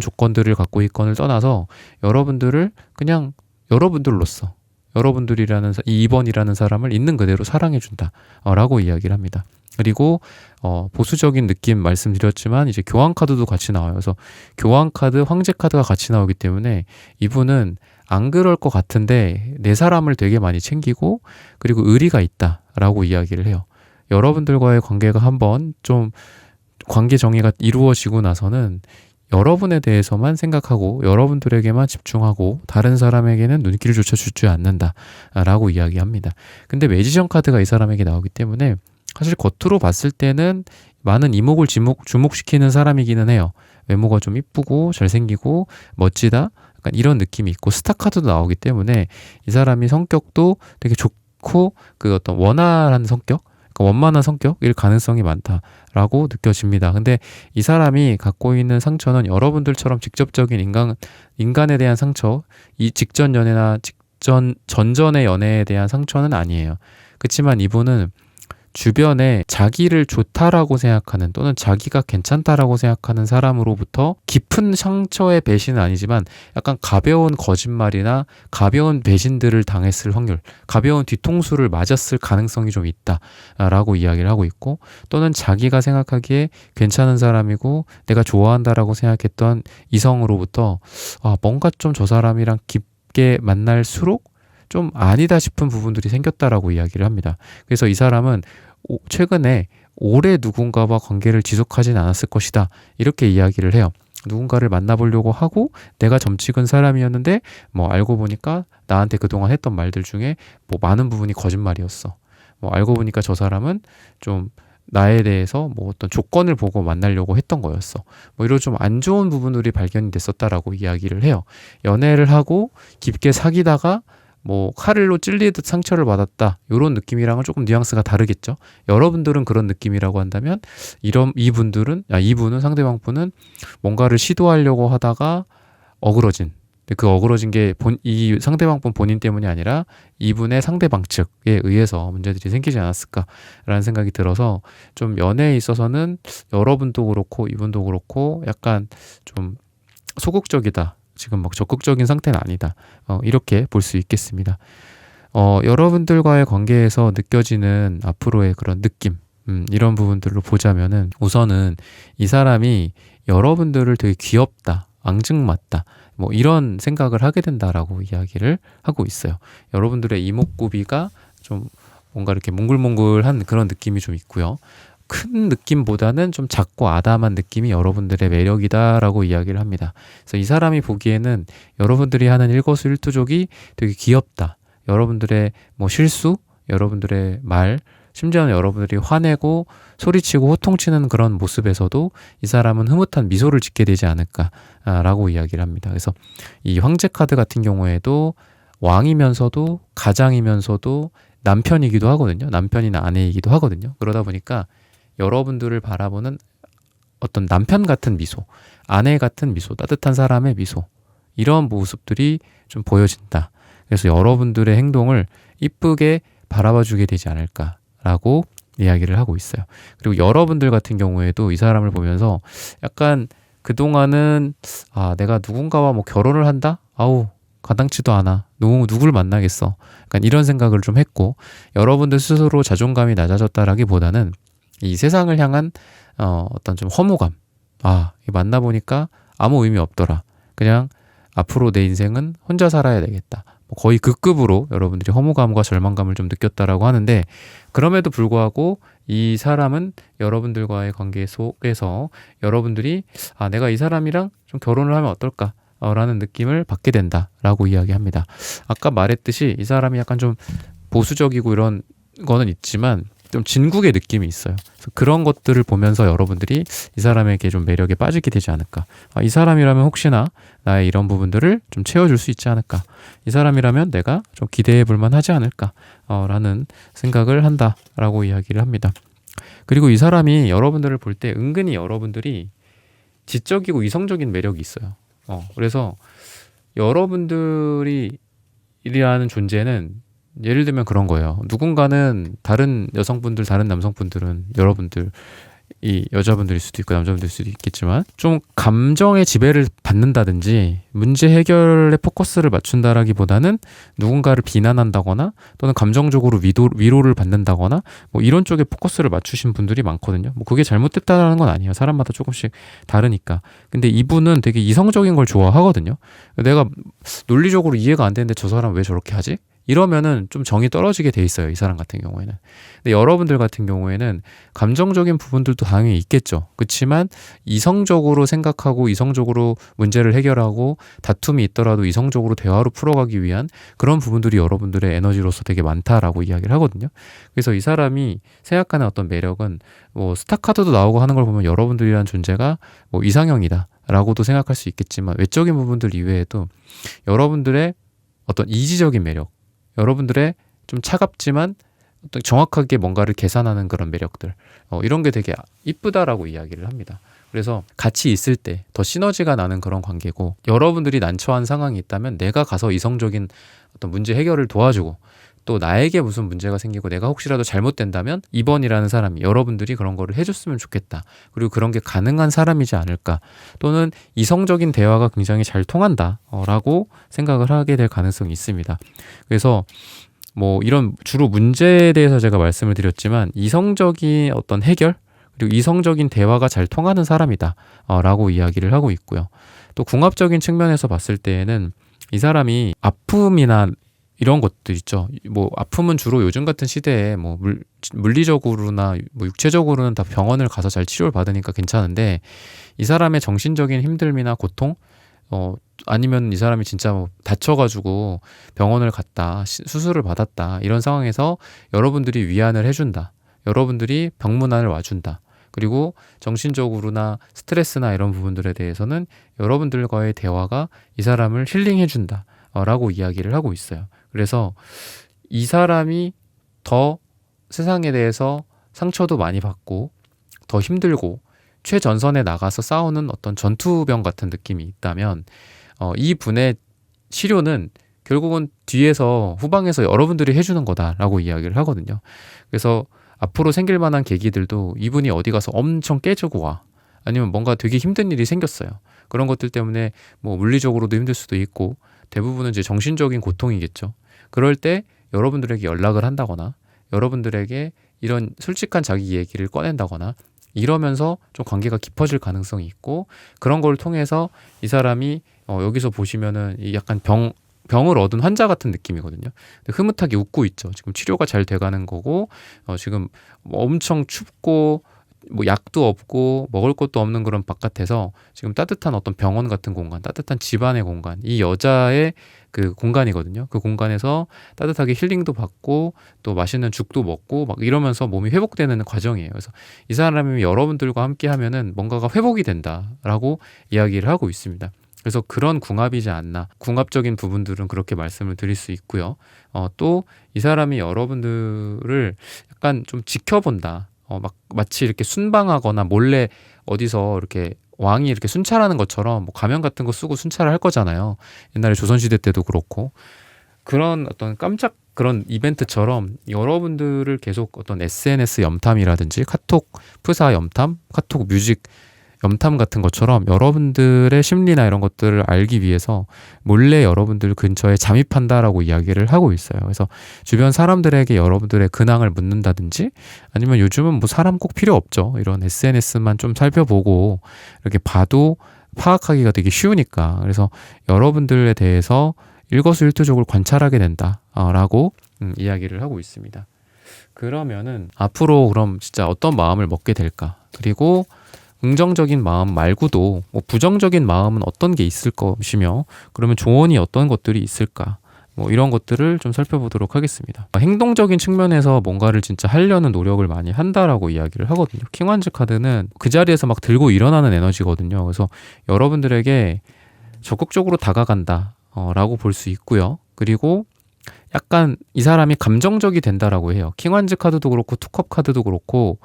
조건들을 갖고 있건을 떠나서 여러분들을 그냥 여러분들로서, 여러분들이라는 이 2번이라는 사람을 있는 그대로 사랑해 준다라고 이야기를 합니다. 그리고 보수적인 느낌 말씀드렸지만 이제 교환 카드도 같이 나와요. 그래서 교환 카드, 황제 카드가 같이 나오기 때문에 이분은 안 그럴 것 같은데 내 사람을 되게 많이 챙기고 그리고 의리가 있다라고 이야기를 해요. 여러분들과의 관계가 한번 좀 관계 정의가 이루어지고 나서는 여러분에 대해서만 생각하고 여러분들에게만 집중하고 다른 사람에게는 눈길조차 주지 않는다라고 이야기합니다. 근데 매지션 카드가 이 사람에게 나오기 때문에 사실 겉으로 봤을 때는 많은 이목을 주목시키는 사람이기는 해요. 외모가 좀 이쁘고 잘생기고 멋지다, 약간 이런 느낌이 있고 스타 카드도 나오기 때문에 이 사람이 성격도 되게 좋고 그 어떤 원활한 성격, 그러니까 원만한 성격일 가능성이 많다라고 느껴집니다. 근데 이 사람이 갖고 있는 상처는 여러분들처럼 직접적인 인간에 대한 상처, 이 직전 연애나 전전의 연애에 대한 상처는 아니에요. 그렇지만 이분은 주변에 자기를 좋다라고 생각하는 또는 자기가 괜찮다라고 생각하는 사람으로부터 깊은 상처의 배신은 아니지만 약간 가벼운 거짓말이나 가벼운 배신들을 당했을 확률, 가벼운 뒤통수를 맞았을 가능성이 좀 있다라고 이야기를 하고 있고, 또는 자기가 생각하기에 괜찮은 사람이고 내가 좋아한다라고 생각했던 이성으로부터 뭔가 좀 저 사람이랑 깊게 만날수록 좀 아니다 싶은 부분들이 생겼다라고 이야기를 합니다. 그래서 이 사람은 최근에 오래 누군가와 관계를 지속하진 않았을 것이다, 이렇게 이야기를 해요. 누군가를 만나보려고 하고 내가 점찍은 사람이었는데 뭐 알고 보니까 나한테 그동안 했던 말들 중에 뭐 많은 부분이 거짓말이었어. 뭐 알고 보니까 저 사람은 좀 나에 대해서 뭐 어떤 조건을 보고 만나려고 했던 거였어. 뭐 이런 좀 안 좋은 부분들이 발견이 됐었다라고 이야기를 해요. 연애를 하고 깊게 사귀다가 뭐 칼로 찔리듯 상처를 받았다, 이런 느낌이랑은 조금 뉘앙스가 다르겠죠. 여러분들은 그런 느낌이라고 한다면 이분은 상대방 분은 뭔가를 시도하려고 하다가 어그러진, 그 어그러진 게 이 상대방 분 본인 때문이 아니라 이분의 상대방 측에 의해서 문제들이 생기지 않았을까라는 생각이 들어서 좀 연애에 있어서는 여러분도 그렇고 이분도 그렇고 약간 좀 소극적이다, 지금 막 적극적인 상태는 아니다, 이렇게 볼 수 있겠습니다. 여러분들과의 관계에서 느껴지는 앞으로의 그런 느낌, 이런 부분들로 보자면은 우선은 이 사람이 여러분들을 되게 귀엽다, 앙증맞다, 뭐 이런 생각을 하게 된다라고 이야기를 하고 있어요. 여러분들의 이목구비가 좀 뭔가 이렇게 몽글몽글한 그런 느낌이 좀 있고요. 큰 느낌보다는 좀 작고 아담한 느낌이 여러분들의 매력이다라고 이야기를 합니다. 그래서 이 사람이 보기에는 여러분들이 하는 일거수일투족이 되게 귀엽다. 여러분들의 뭐 실수, 여러분들의 말, 심지어는 여러분들이 화내고 소리치고 호통치는 그런 모습에서도 이 사람은 흐뭇한 미소를 짓게 되지 않을까라고 이야기를 합니다. 그래서 이 황제 카드 같은 경우에도 왕이면서도 가장이면서도 남편이기도 하거든요. 남편이나 아내이기도 하거든요. 그러다 보니까 여러분들을 바라보는 어떤 남편 같은 미소, 아내 같은 미소, 따뜻한 사람의 미소, 이런 모습들이 좀 보여진다. 그래서 여러분들의 행동을 이쁘게 바라봐 주게 되지 않을까라고 이야기를 하고 있어요. 그리고 여러분들 같은 경우에도 이 사람을 보면서 약간 그동안은 내가 누군가와 뭐 결혼을 한다? 아우 가당치도 않아. 누구를 만나겠어. 약간 이런 생각을 좀 했고, 여러분들 스스로 자존감이 낮아졌다라기보다는 이 세상을 향한 어떤 좀 허무감. 만나보니까 아무 의미 없더라. 그냥 앞으로 내 인생은 혼자 살아야 되겠다. 거의 그 급으로 여러분들이 허무감과 절망감을 좀 느꼈다라고 하는데, 그럼에도 불구하고 이 사람은 여러분들과의 관계 속에서 여러분들이 내가 이 사람이랑 좀 결혼을 하면 어떨까? 라는 느낌을 받게 된다라고 이야기합니다. 아까 말했듯이 이 사람이 약간 좀 보수적이고 이런 거는 있지만 좀 진국의 느낌이 있어요. 그래서 그런 것들을 보면서 여러분들이 이 사람에게 좀 매력에 빠지게 되지 않을까. 이 사람이라면 혹시나 나의 이런 부분들을 좀 채워줄 수 있지 않을까. 이 사람이라면 내가 좀 기대해 볼 만하지 않을까. 라는 생각을 한다라고 이야기를 합니다. 그리고 이 사람이 여러분들을 볼 때 은근히 여러분들이 지적이고 이성적인 매력이 있어요. 그래서 여러분들이 이라는 존재는 예를 들면 그런 거예요. 누군가는 다른 여성분들, 다른 남성분들은 여러분들, 이 여자분들일 수도 있고 남자분들일 수도 있겠지만 좀 감정의 지배를 받는다든지 문제 해결에 포커스를 맞춘다라기보다는 누군가를 비난한다거나 또는 감정적으로 위로를 받는다거나 뭐 이런 쪽에 포커스를 맞추신 분들이 많거든요. 뭐 그게 잘못됐다는 건 아니에요. 사람마다 조금씩 다르니까. 근데 이분은 되게 이성적인 걸 좋아하거든요. 내가 논리적으로 이해가 안 되는데 저 사람 왜 저렇게 하지? 이러면은 좀 정이 떨어지게 돼 있어요. 이 사람 같은 경우에는. 근데 여러분들 같은 경우에는 감정적인 부분들도 당연히 있겠죠. 그렇지만 이성적으로 생각하고 이성적으로 문제를 해결하고 다툼이 있더라도 이성적으로 대화로 풀어가기 위한 그런 부분들이 여러분들의 에너지로서 되게 많다라고 이야기를 하거든요. 그래서 이 사람이 생각하는 어떤 매력은 뭐 스타카토도 나오고 하는 걸 보면 여러분들이라는 존재가 뭐 이상형이다 라고도 생각할 수 있겠지만 외적인 부분들 이외에도 여러분들의 어떤 이지적인 매력, 여러분들의 좀 차갑지만 어떤 정확하게 뭔가를 계산하는 그런 매력들, 이런 게 되게 이쁘다라고 이야기를 합니다. 그래서 같이 있을 때 더 시너지가 나는 그런 관계고, 여러분들이 난처한 상황이 있다면 내가 가서 이성적인 어떤 문제 해결을 도와주고, 또 나에게 무슨 문제가 생기고 내가 혹시라도 잘못된다면 이번이라는 사람이 여러분들이 그런 거를 해줬으면 좋겠다. 그리고 그런 게 가능한 사람이지 않을까. 또는 이성적인 대화가 굉장히 잘 통한다 라고 생각을 하게 될 가능성이 있습니다. 그래서 뭐 이런 주로 문제에 대해서 제가 말씀을 드렸지만 이성적인 어떤 해결 그리고 이성적인 대화가 잘 통하는 사람이다 라고 이야기를 하고 있고요. 또 궁합적인 측면에서 봤을 때에는 이 사람이 아픔이나 이런 것도 있죠. 뭐 아픔은 주로 요즘 같은 시대에 뭐 물리적으로나 뭐 육체적으로는 다 병원을 가서 잘 치료를 받으니까 괜찮은데, 이 사람의 정신적인 힘듦이나 고통, 아니면 이 사람이 진짜 뭐 다쳐가지고 병원을 갔다 수술을 받았다 이런 상황에서 여러분들이 위안을 해준다. 여러분들이 병문안을 와준다. 그리고 정신적으로나 스트레스나 이런 부분들에 대해서는 여러분들과의 대화가 이 사람을 힐링해준다 라고 이야기를 하고 있어요. 그래서 이 사람이 더 세상에 대해서 상처도 많이 받고 더 힘들고 최전선에 나가서 싸우는 어떤 전투병 같은 느낌이 있다면, 이 분의 치료는 결국은 뒤에서 후방에서 여러분들이 해주는 거다라고 이야기를 하거든요. 그래서 앞으로 생길 만한 계기들도 이분이 어디 가서 엄청 깨지고 와, 아니면 뭔가 되게 힘든 일이 생겼어요. 그런 것들 때문에 뭐 물리적으로도 힘들 수도 있고 대부분은 이제 정신적인 고통이겠죠. 그럴 때 여러분들에게 연락을 한다거나 여러분들에게 이런 솔직한 자기 얘기를 꺼낸다거나 이러면서 좀 관계가 깊어질 가능성이 있고, 그런 걸 통해서 이 사람이 여기서 보시면은 약간 병을 얻은 환자 같은 느낌이거든요. 흐뭇하게 웃고 있죠. 지금 치료가 잘 돼가는 거고, 지금 엄청 춥고 뭐 약도 없고 먹을 것도 없는 그런 바깥에서 지금 따뜻한 어떤 병원 같은 공간, 따뜻한 집안의 공간, 이 여자의 그 공간이거든요. 그 공간에서 따뜻하게 힐링도 받고 또 맛있는 죽도 먹고 막 이러면서 몸이 회복되는 과정이에요. 그래서 이 사람이 여러분들과 함께 하면은 뭔가가 회복이 된다라고 이야기를 하고 있습니다. 그래서 그런 궁합이지 않나. 궁합적인 부분들은 그렇게 말씀을 드릴 수 있고요. 또 이 사람이 여러분들을 약간 좀 지켜본다. 막 마치 이렇게 순방하거나 몰래 어디서 이렇게 왕이 이렇게 순찰하는 것처럼 뭐 가면 같은 거 쓰고 순찰을 할 거잖아요. 옛날에 조선시대 때도 그렇고. 그런 어떤 깜짝 그런 이벤트처럼 여러분들을 계속 어떤 SNS 염탐이라든지 카톡 프사 염탐, 카톡 뮤직 염탐 같은 것처럼 여러분들의 심리나 이런 것들을 알기 위해서 몰래 여러분들 근처에 잠입한다라고 이야기를 하고 있어요. 그래서 주변 사람들에게 여러분들의 근황을 묻는다든지 아니면 요즘은 뭐 사람 꼭 필요 없죠. 이런 SNS만 좀 살펴보고 이렇게 봐도 파악하기가 되게 쉬우니까. 그래서 여러분들에 대해서 일거수일투족을 관찰하게 된다라고 이야기를 하고 있습니다. 그러면은 앞으로 그럼 진짜 어떤 마음을 먹게 될까? 그리고 긍정적인 마음 말고도 뭐 부정적인 마음은 어떤 게 있을 것이며 그러면 조언이 어떤 것들이 있을까? 뭐 이런 것들을 좀 살펴보도록 하겠습니다. 행동적인 측면에서 뭔가를 진짜 하려는 노력을 많이 한다라고 이야기를 하거든요. 킹완즈 카드는 그 자리에서 막 들고 일어나는 에너지거든요. 그래서 여러분들에게 적극적으로 다가간다 라고 볼 수 있고요. 그리고 약간 이 사람이 감정적이 된다라고 해요. 킹완즈 카드도 그렇고 투컵 카드도 그렇고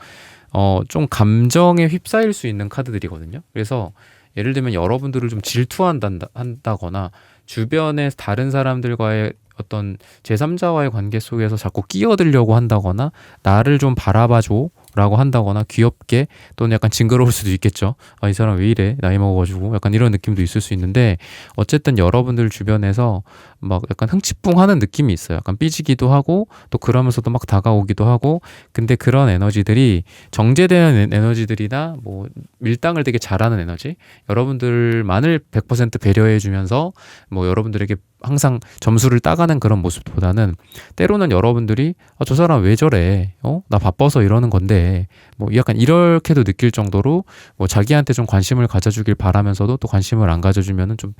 좀 감정에 휩싸일 수 있는 카드들이거든요. 그래서 예를 들면 여러분들을 좀 질투한다거나 주변의 다른 사람들과의 어떤 제3자와의 관계 속에서 자꾸 끼어들려고 한다거나 나를 좀 바라봐줘 라고 한다거나 귀엽게 또는 약간 징그러울 수도 있겠죠. 이 사람 왜 이래? 나이 먹어가지고 약간 이런 느낌도 있을 수 있는데 어쨌든 여러분들 주변에서 막 약간 흥칫뿡하는 느낌이 있어요. 약간 삐지기도 하고 또 그러면서도 막 다가오기도 하고 근데 그런 에너지들이 정제되는 에너지들이나 뭐 밀당을 되게 잘하는 에너지 여러분들만을 100% 배려해주면서 뭐 여러분들에게 항상 점수를 따가는 그런 모습보다는 때로는 여러분들이 저 사람 왜 저래? 나 바빠서 이러는 건데 뭐 약간 이렇게도 느낄 정도로 뭐 자기한테 좀 관심을 가져주길 바라면서도 또 관심을 안 가져주면은 좀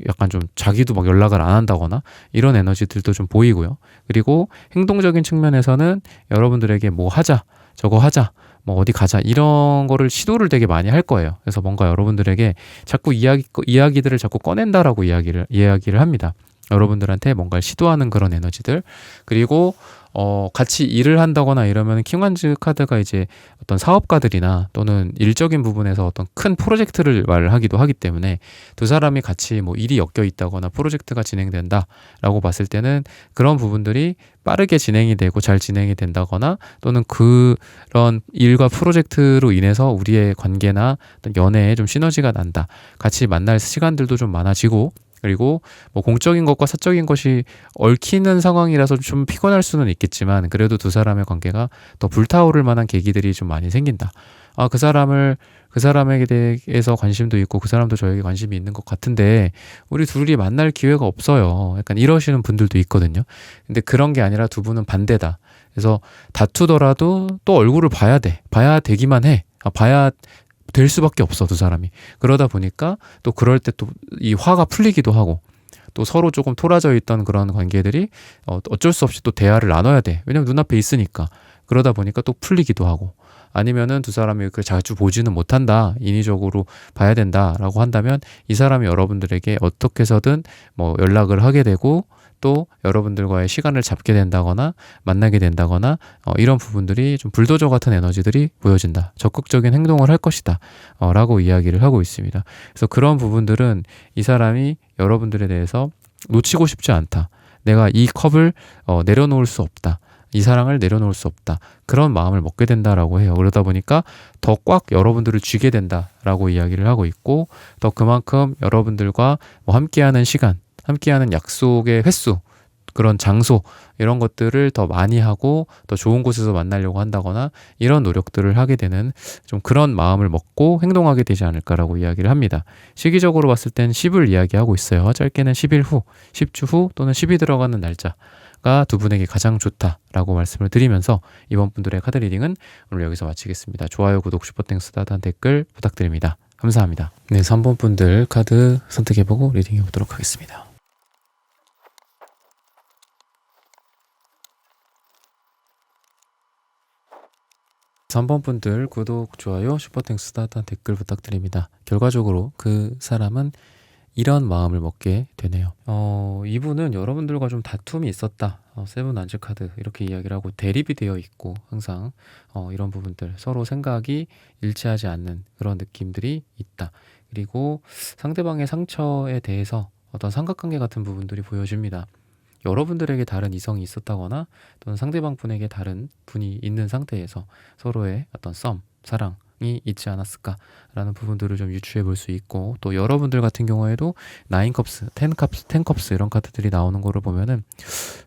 약간 좀 자기도 막 연락을 안 한다거나 이런 에너지들도 좀 보이고요. 그리고 행동적인 측면에서는 여러분들에게 뭐 하자, 저거 하자, 뭐 어디 가자 이런 거를 시도를 되게 많이 할 거예요. 그래서 뭔가 여러분들에게 자꾸 이야기들을 자꾸 꺼낸다라고 이야기를 합니다. 여러분들한테 뭔가를 시도하는 그런 에너지들 그리고 같이 일을 한다거나 이러면 킹완즈 카드가 이제 어떤 사업가들이나 또는 일적인 부분에서 어떤 큰 프로젝트를 말을 하기도 하기 때문에 두 사람이 같이 뭐 일이 엮여 있다거나 프로젝트가 진행된다라고 봤을 때는 그런 부분들이 빠르게 진행이 되고 잘 진행이 된다거나 또는 그런 일과 프로젝트로 인해서 우리의 관계나 어떤 연애에 좀 시너지가 난다. 같이 만날 시간들도 좀 많아지고 그리고 뭐 공적인 것과 사적인 것이 얽히는 상황이라서 좀 피곤할 수는 있겠지만 그래도 두 사람의 관계가 더 불타오를 만한 계기들이 좀 많이 생긴다. 그 사람에게 대해서 관심도 있고 그 사람도 저에게 관심이 있는 것 같은데 우리 둘이 만날 기회가 없어요. 약간 이러시는 분들도 있거든요. 근데 그런 게 아니라 두 분은 반대다. 그래서 다투더라도 또 얼굴을 봐야 돼. 봐야 되기만 해. 봐야 될 수밖에 없어 두 사람이. 그러다 보니까 또 그럴 때 또 이 화가 풀리기도 하고 또 서로 조금 토라져 있던 그런 관계들이 어쩔 수 없이 또 대화를 나눠야 돼. 왜냐면 눈앞에 있으니까. 그러다 보니까 또 풀리기도 하고 아니면은 두 사람이 그 자주 보지는 못한다. 인위적으로 봐야 된다라고 한다면 이 사람이 여러분들에게 어떻게 해서든 뭐 연락을 하게 되고 또 여러분들과의 시간을 잡게 된다거나 만나게 된다거나 이런 부분들이 좀 불도저 같은 에너지들이 보여진다. 적극적인 행동을 할 것이다. 라고 이야기를 하고 있습니다. 그래서 그런 부분들은 이 사람이 여러분들에 대해서 놓치고 싶지 않다. 내가 이 컵을 내려놓을 수 없다. 이 사랑을 내려놓을 수 없다. 그런 마음을 먹게 된다라고 해요. 그러다 보니까 더 꽉 여러분들을 쥐게 된다라고 이야기를 하고 있고 더 그만큼 여러분들과 뭐 함께하는 시간 함께하는 약속의 횟수, 그런 장소 이런 것들을 더 많이 하고 더 좋은 곳에서 만나려고 한다거나 이런 노력들을 하게 되는 좀 그런 마음을 먹고 행동하게 되지 않을까라고 이야기를 합니다. 시기적으로 봤을 땐 10을 이야기하고 있어요. 짧게는 10일 후, 10주 후 또는 10이 들어가는 날짜. 가 두 분에게 가장 좋다라고 말씀을 드리면서 이번 분들의 카드 리딩은 오늘 여기서 마치겠습니다. 좋아요, 구독, 슈퍼땡스, 따뜻한 댓글 부탁드립니다. 감사합니다. 네, 3번 분들 카드 선택해보고 리딩해보도록 하겠습니다. 3번 분들 구독, 좋아요, 슈퍼땡스, 따뜻한 댓글 부탁드립니다. 결과적으로 그 사람은 이런 마음을 먹게 되네요. 이분은 여러분들과 좀 다툼이 있었다. 세븐 안젤 카드 이렇게 이야기를 하고 대립이 되어 있고 항상 이런 부분들 서로 생각이 일치하지 않는 그런 느낌들이 있다. 그리고 상대방의 상처에 대해서 어떤 삼각관계 같은 부분들이 보여집니다. 여러분들에게 다른 이성이 있었다거나 또는 상대방 분에게 다른 분이 있는 상태에서 서로의 어떤 사랑이 있지 않았을까라는 부분들을 좀 유추해 볼 수 있고, 또 여러분들 같은 경우에도 9컵스, 10컵스 이런 카드들이 나오는 거를 보면은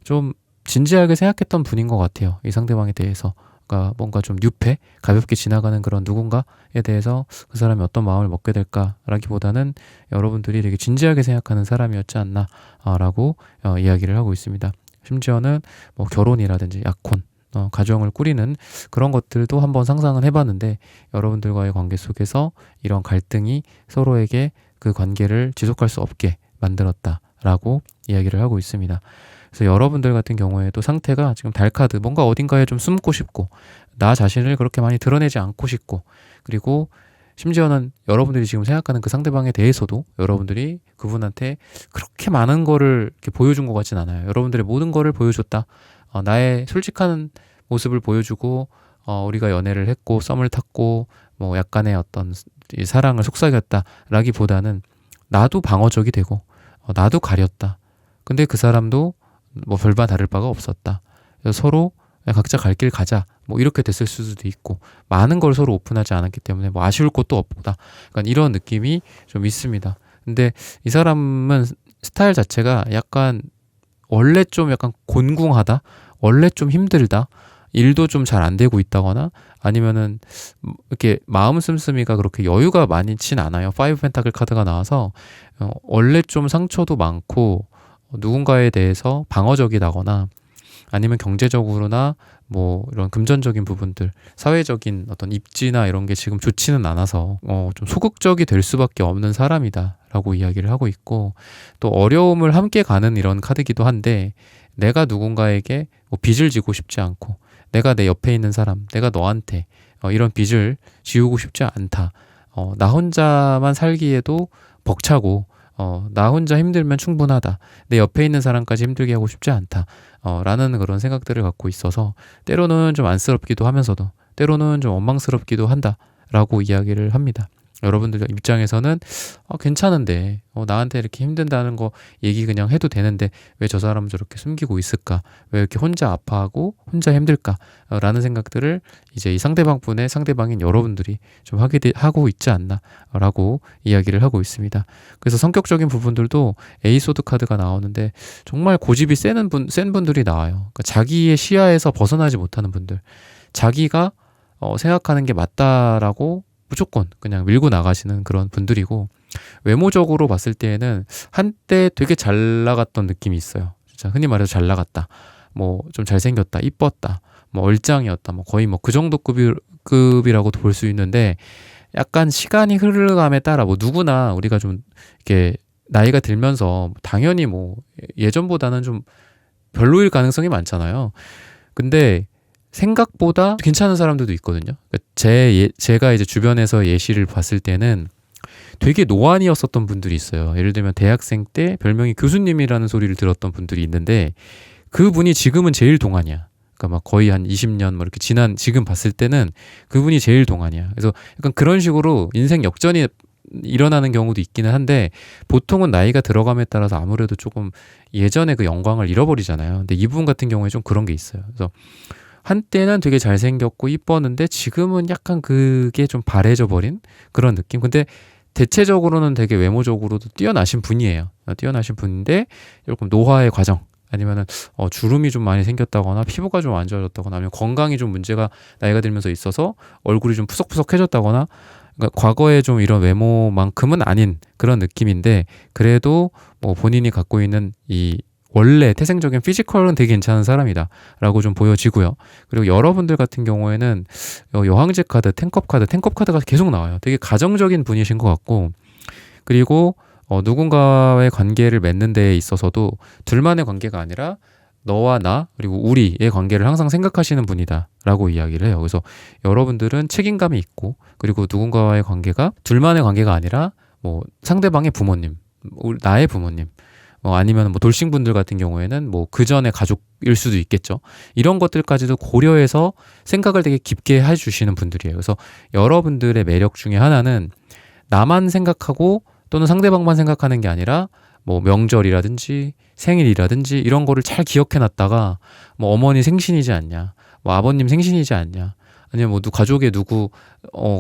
좀 진지하게 생각했던 분인 것 같아요. 이 상대방에 대해서. 그러니까 뭔가 좀 유패, 가볍게 지나가는 그런 누군가에 대해서 그 사람이 어떤 마음을 먹게 될까라기보다는 여러분들이 되게 진지하게 생각하는 사람이었지 않나라고 이야기를 하고 있습니다. 심지어는 뭐 결혼이라든지 약혼, 가정을 꾸리는 그런 것들도 한번 상상은 해봤는데 여러분들과의 관계 속에서 이런 갈등이 서로에게 그 관계를 지속할 수 없게 만들었다라고 이야기를 하고 있습니다. 그래서 여러분들 같은 경우에도 상태가 지금 달카드, 뭔가 어딘가에 좀 숨고 싶고 나 자신을 그렇게 많이 드러내지 않고 싶고, 그리고 심지어는 여러분들이 지금 생각하는 그 상대방에 대해서도 여러분들이 그분한테 그렇게 많은 거를 이렇게 보여준 것 같진 않아요. 여러분들의 모든 거를 보여줬다. 나의 솔직한 모습을 보여주고 우리가 연애를 했고 썸을 탔고 뭐 약간의 어떤 사랑을 속삭였다라기보다는 나도 방어적이 되고 나도 가렸다. 근데 그 사람도 뭐 별반 다를 바가 없었다. 그래서 서로 각자 갈 길 가자. 뭐 이렇게 됐을 수도 있고, 많은 걸 서로 오픈하지 않았기 때문에 뭐 아쉬울 것도 없다. 그러니까 이런 느낌이 좀 있습니다. 근데 이 사람은 스타일 자체가 약간 원래 좀 약간 곤궁하다, 원래 좀 힘들다, 일도 좀 잘 안 되고 있다거나 아니면은 이렇게 마음 씀씀이가 그렇게 여유가 많진 않아요. 5 펜타클 카드가 나와서 원래 좀 상처도 많고 누군가에 대해서 방어적이다거나 아니면 경제적으로나 뭐 이런 금전적인 부분들, 사회적인 어떤 입지나 이런 게 지금 좋지는 않아서 좀 소극적이 될 수밖에 없는 사람이다 라고 이야기를 하고 있고, 또 어려움을 함께 가는 이런 카드기도 한데 내가 누군가에게 뭐 빚을 지고 싶지 않고 내가 내 옆에 있는 사람, 내가 너한테 이런 빚을 지우고 싶지 않다. 나 혼자만 살기에도 벅차고 나 혼자 힘들면 충분하다. 내 옆에 있는 사람까지 힘들게 하고 싶지 않다. 라는 그런 생각들을 갖고 있어서 때로는 좀 안쓰럽기도 하면서도 때로는 좀 원망스럽기도 한다. 라고 이야기를 합니다. 여러분들 입장에서는 괜찮은데 나한테 이렇게 힘든다는 거 얘기 그냥 해도 되는데 왜 저 사람은 저렇게 숨기고 있을까? 왜 이렇게 혼자 아파하고 혼자 힘들까? 라는 생각들을 이제 이 상대방인 여러분들이 좀 하고 있지 않나 라고 이야기를 하고 있습니다. 그래서 성격적인 부분들도 에이소드 카드가 나오는데 정말 고집이 센 분들이 나와요. 그러니까 자기의 시야에서 벗어나지 못하는 분들, 자기가 생각하는 게 맞다라고 무조건 그냥 밀고 나가시는 그런 분들이고, 외모적으로 봤을 때에는 한때 되게 잘 나갔던 느낌이 있어요. 진짜 흔히 말해서 잘 나갔다, 뭐 좀 잘생겼다, 이뻤다, 뭐 얼짱이었다, 뭐 거의 뭐 그 정도 급이라고도 볼 수 있는데, 약간 시간이 흐르감에 따라 뭐 누구나 우리가 좀 이렇게 나이가 들면서 당연히 뭐 예전보다는 좀 별로일 가능성이 많잖아요. 근데 생각보다 괜찮은 사람들도 있거든요. 제가 이제 주변에서 예시를 봤을 때는 되게 노안이었었던 분들이 있어요. 예를 들면 대학생 때 별명이 교수님이라는 소리를 들었던 분들이 있는데 그분이 지금은 제일 동안이야. 그러니까 막 거의 한 20년 뭐 이렇게 지난 지금 봤을 때는 그분이 제일 동안이야. 그래서 약간 그런 식으로 인생 역전이 일어나는 경우도 있기는 한데, 보통은 나이가 들어감에 따라서 아무래도 조금 예전의 그 영광을 잃어버리잖아요. 근데 이분 같은 경우에 좀 그런 게 있어요. 그래서 한때는 되게 잘생겼고 이뻤는데 지금은 약간 그게 좀 바래져 버린 그런 느낌. 근데 대체적으로는 되게 외모적으로도 뛰어나신 분이에요. 뛰어나신 분인데 조금 노화의 과정, 아니면은 주름이 좀 많이 생겼다거나 피부가 좀 안 좋아졌다거나 아니면 건강이 좀 문제가 나이가 들면서 있어서 얼굴이 좀 푸석푸석해졌다거나, 그러니까 과거에 좀 이런 외모만큼은 아닌 그런 느낌인데, 그래도 뭐 본인이 갖고 있는 이 원래 태생적인 피지컬은 되게 괜찮은 사람이다 라고 좀 보여지고요. 그리고 여러분들 같은 경우에는 여황제 카드, 탱컵 카드가 계속 나와요. 되게 가정적인 분이신 것 같고, 그리고 누군가의 관계를 맺는 데에 있어서도 둘만의 관계가 아니라 너와 나 그리고 우리의 관계를 항상 생각하시는 분이다 라고 이야기를 해요. 그래서 여러분들은 책임감이 있고, 그리고 누군가와의 관계가 둘만의 관계가 아니라 뭐 상대방의 부모님, 나의 부모님, 아니면 뭐 돌싱분들 같은 경우에는 뭐 그 전에 가족일 수도 있겠죠. 이런 것들까지도 고려해서 생각을 되게 깊게 해주시는 분들이에요. 그래서 여러분들의 매력 중에 하나는 나만 생각하고 또는 상대방만 생각하는 게 아니라 뭐 명절이라든지 생일이라든지 이런 거를 잘 기억해 놨다가 뭐 어머니 생신이지 않냐, 뭐 아버님 생신이지 않냐, 아니면 뭐 가족의 누구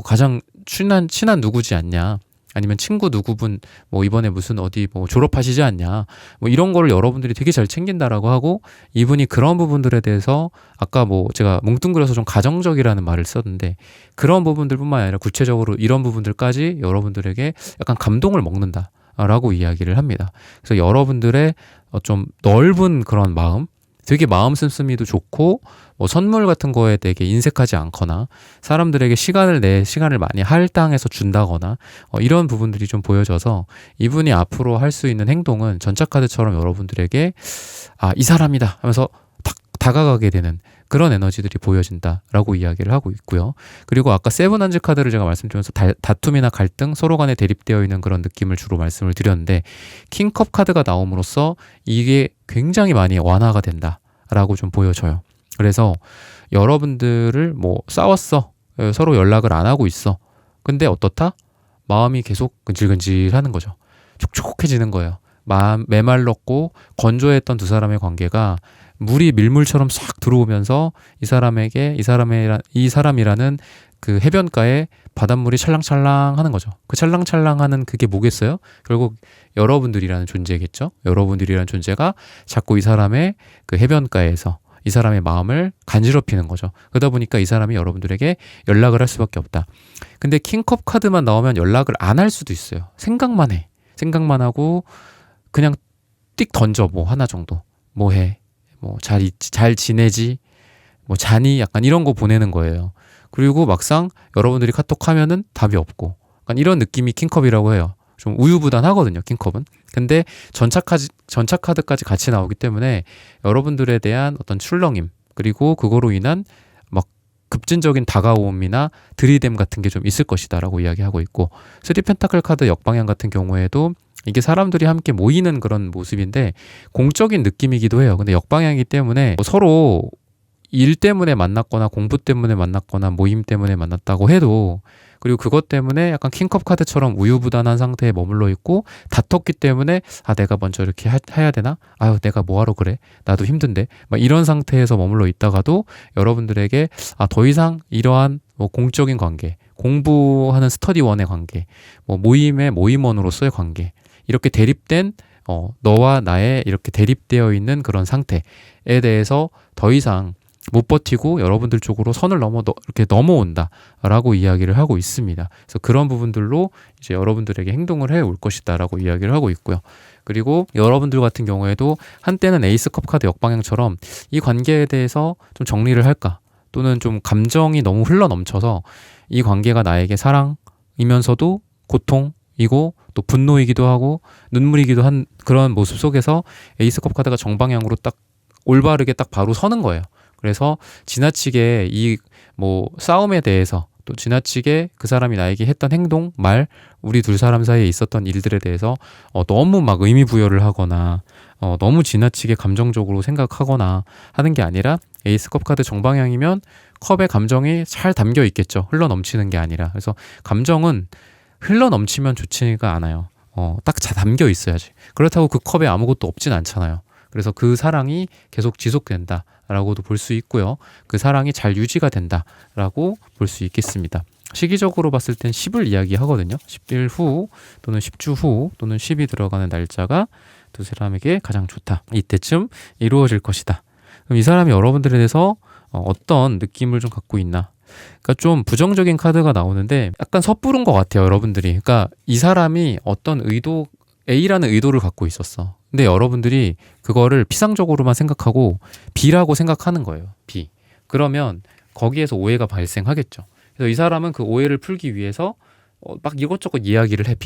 가장 친한 누구지 않냐, 아니면 친구 누구분 뭐 이번에 무슨 어디 뭐 졸업하시지 않냐, 뭐 이런 거를 여러분들이 되게 잘 챙긴다라고 하고, 이분이 그런 부분들에 대해서 아까 뭐 제가 뭉뚱그려서 좀 가정적이라는 말을 썼는데, 그런 부분들뿐만 아니라 구체적으로 이런 부분들까지 여러분들에게 약간 감동을 먹는다 라고 이야기를 합니다. 그래서 여러분들의 좀 넓은 그런 마음, 되게 마음 씀씀이도 좋고, 뭐 선물 같은 거에 되게 인색하지 않거나 사람들에게 시간을 많이 할당해서 준다거나 이런 부분들이 좀 보여져서, 이분이 앞으로 할 수 있는 행동은 전차카드처럼 여러분들에게 이 사람이다 하면서 탁 다가가게 되는 그런 에너지들이 보여진다라고 이야기를 하고 있고요. 그리고 아까 세븐한즈 카드를 제가 말씀드리면서 다툼이나 갈등, 서로 간에 대립되어 있는 그런 느낌을 주로 말씀을 드렸는데, 킹컵 카드가 나옴으로써 이게 굉장히 많이 완화가 된다라고 좀 보여져요. 그래서 여러분들을 뭐 싸웠어, 서로 연락을 안 하고 있어, 근데 어떻다? 마음이 계속 근질근질하는 거죠. 촉촉해지는 거예요. 메말랐고 건조했던 두 사람의 관계가 물이 밀물처럼 싹 들어오면서 이 사람이라는 그 해변가에 바닷물이 찰랑찰랑 하는 거죠. 그 찰랑찰랑 하는 그게 뭐겠어요? 결국 여러분들이라는 존재겠죠. 여러분들이라는 존재가 자꾸 이 사람의 그 해변가에서 이 사람의 마음을 간지럽히는 거죠. 그러다 보니까 이 사람이 여러분들에게 연락을 할 수밖에 없다. 근데 킹컵 카드만 나오면 연락을 안 할 수도 있어요. 생각만 해. 생각만 하고 그냥 띡 던져, 뭐 하나 정도. 뭐 해? 뭐 잘 있지, 잘 지내지, 뭐 자니, 약간 이런 거 보내는 거예요. 그리고 막상 여러분들이 카톡 하면은 답이 없고, 약간 이런 느낌이 킹컵이라고 해요. 좀 우유부단하거든요, 킹컵은. 근데 전차 카드까지 같이 나오기 때문에 여러분들에 대한 어떤 출렁임, 그리고 그거로 인한 막 급진적인 다가옴이나 들이댐 같은 게 좀 있을 것이다 라고 이야기하고 있고, 3 펜타클 카드 역방향 같은 경우에도 이게 사람들이 함께 모이는 그런 모습인데 공적인 느낌이기도 해요. 근데 역방향이기 때문에 서로 일 때문에 만났거나 공부 때문에 만났거나 모임 때문에 만났다고 해도, 그리고 그것 때문에 약간 킹컵 카드처럼 우유부단한 상태에 머물러 있고 다퉜기 때문에 내가 먼저 이렇게 해야 되나? 내가 뭐하러 그래? 나도 힘든데? 막 이런 상태에서 머물러 있다가도 여러분들에게 더 이상 이러한 뭐 공적인 관계, 공부하는 스터디원의 관계, 뭐 모임의 모임원으로서의 관계, 이렇게 대립된 너와 나의 이렇게 대립되어 있는 그런 상태에 대해서 더 이상 못 버티고 여러분들 쪽으로 선을 이렇게 넘어온다라고 이야기를 하고 있습니다. 그래서 그런 부분들로 이제 여러분들에게 행동을 해올 것이다라고 이야기를 하고 있고요. 그리고 여러분들 같은 경우에도 한때는 에이스컵 카드 역방향처럼 이 관계에 대해서 좀 정리를 할까, 또는 좀 감정이 너무 흘러넘쳐서 이 관계가 나에게 사랑이면서도 고통이고 또 분노이기도 하고 눈물이기도 한 그런 모습 속에서 에이스컵 카드가 정방향으로 딱 올바르게 딱 바로 서는 거예요. 그래서 지나치게 이 뭐 싸움에 대해서, 또 지나치게 그 사람이 나에게 했던 행동, 말, 우리 둘 사람 사이에 있었던 일들에 대해서 너무 막 의미 부여를 하거나 너무 지나치게 감정적으로 생각하거나 하는 게 아니라, 에이스컵 카드 정방향이면 컵에 감정이 잘 담겨 있겠죠. 흘러넘치는 게 아니라. 그래서 감정은 흘러넘치면 좋지가 않아요. 딱 잘 담겨 있어야지. 그렇다고 그 컵에 아무것도 없진 않잖아요. 그래서 그 사랑이 계속 지속된다라고도 볼 수 있고요. 그 사랑이 잘 유지가 된다라고 볼 수 있겠습니다. 시기적으로 봤을 땐 10을 이야기하거든요. 10일 후 또는 10주 후 또는 10이 들어가는 날짜가 두 사람에게 가장 좋다. 이때쯤 이루어질 것이다. 그럼 이 사람이 여러분들에 대해서 어떤 느낌을 좀 갖고 있나? 그러니까 좀 부정적인 카드가 나오는데 약간 섣부른 것 같아요, 여러분들이. 그러니까 이 사람이 어떤 A라는 의도를 갖고 있었어. 근데 여러분들이 그거를 피상적으로만 생각하고 B라고 생각하는 거예요. B. 그러면 거기에서 오해가 발생하겠죠. 그래서 이 사람은 그 오해를 풀기 위해서 막 이것저것 이야기를 해.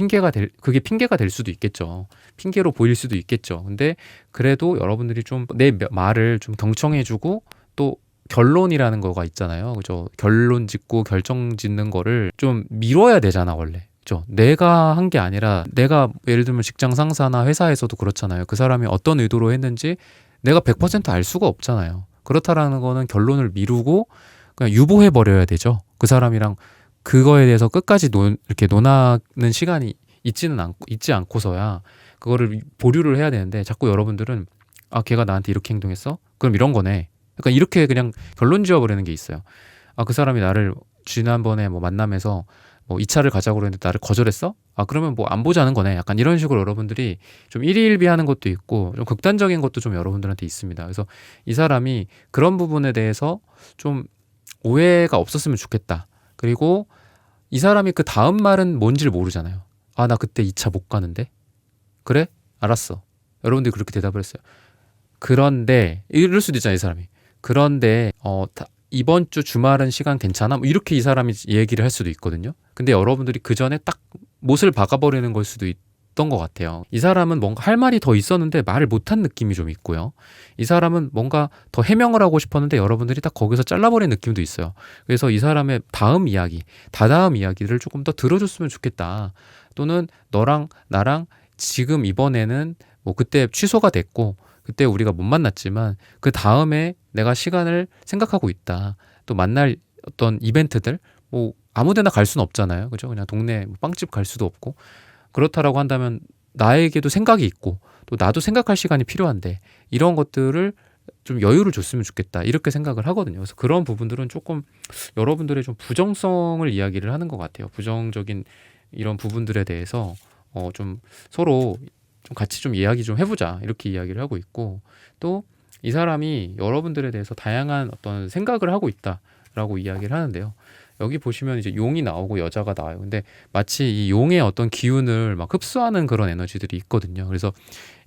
그게 핑계가 될 수도 있겠죠. 핑계로 보일 수도 있겠죠. 근데 그래도 여러분들이 좀 내 말을 좀 경청해주고 또 결론이라는 거가 있잖아요. 그죠? 결론 짓고 결정 짓는 거를 좀 미뤄야 되잖아, 원래. 그죠? 내가 한 게 아니라 내가 예를 들면 직장 상사나 회사에서도 그렇잖아요. 그 사람이 어떤 의도로 했는지 내가 100% 알 수가 없잖아요. 그렇다라는 거는 결론을 미루고 그냥 유보해 버려야 되죠. 그 사람이랑 그거에 대해서 끝까지 이렇게 논하는 시간이 있지 않고서야 그거를 보류를 해야 되는데 자꾸 여러분들은 아, 걔가 나한테 이렇게 행동했어? 그럼 이런 거네. 약간 이렇게 그냥 결론 지어버리는 게 있어요. 아, 그 사람이 나를 지난번에 뭐 만남에서 뭐 2차를 가자고 그랬는데 나를 거절했어? 아, 그러면 뭐 안 보자는 거네. 약간 이런 식으로 여러분들이 좀 일희일비하는 것도 있고 좀 극단적인 것도 좀 여러분들한테 있습니다. 그래서 이 사람이 그런 부분에 대해서 좀 오해가 없었으면 좋겠다. 그리고 이 사람이 그 다음 말은 뭔지를 모르잖아요. 아, 나 그때 2차 못 가는데? 그래? 알았어. 여러분들이 그렇게 대답을 했어요. 그런데 이럴 수도 있잖아요, 이 사람이. 그런데 이번 주 주말은 시간 괜찮아? 뭐 이렇게 이 사람이 얘기를 할 수도 있거든요. 근데 여러분들이 그 전에 딱 못을 박아버리는 걸 수도 있던 것 같아요. 이 사람은 뭔가 할 말이 더 있었는데 말을 못한 느낌이 좀 있고요. 이 사람은 뭔가 더 해명을 하고 싶었는데 여러분들이 딱 거기서 잘라버린 느낌도 있어요. 그래서 이 사람의 다음 이야기, 다다음 이야기를 조금 더 들어줬으면 좋겠다. 또는 너랑 나랑 지금 이번에는 뭐 그때 취소가 됐고 그때 우리가 못 만났지만 그 다음에 내가 시간을 생각하고 있다. 또 만날 어떤 이벤트들 뭐 아무데나 갈 수는 없잖아요. 그죠? 그냥 동네 빵집 갈 수도 없고 그렇다라고 한다면 나에게도 생각이 있고 또 나도 생각할 시간이 필요한데 이런 것들을 좀 여유를 줬으면 좋겠다. 이렇게 생각을 하거든요. 그래서 그런 부분들은 조금 여러분들의 좀 부정성을 이야기를 하는 것 같아요. 부정적인 이런 부분들에 대해서 좀 서로 좀 같이 좀 이야기 좀 해보자 이렇게 이야기를 하고 있고 또 이 사람이 여러분들에 대해서 다양한 어떤 생각을 하고 있다라고 이야기를 하는데요. 여기 보시면 이제 용이 나오고 여자가 나와요. 근데 마치 이 용의 어떤 기운을 막 흡수하는 그런 에너지들이 있거든요. 그래서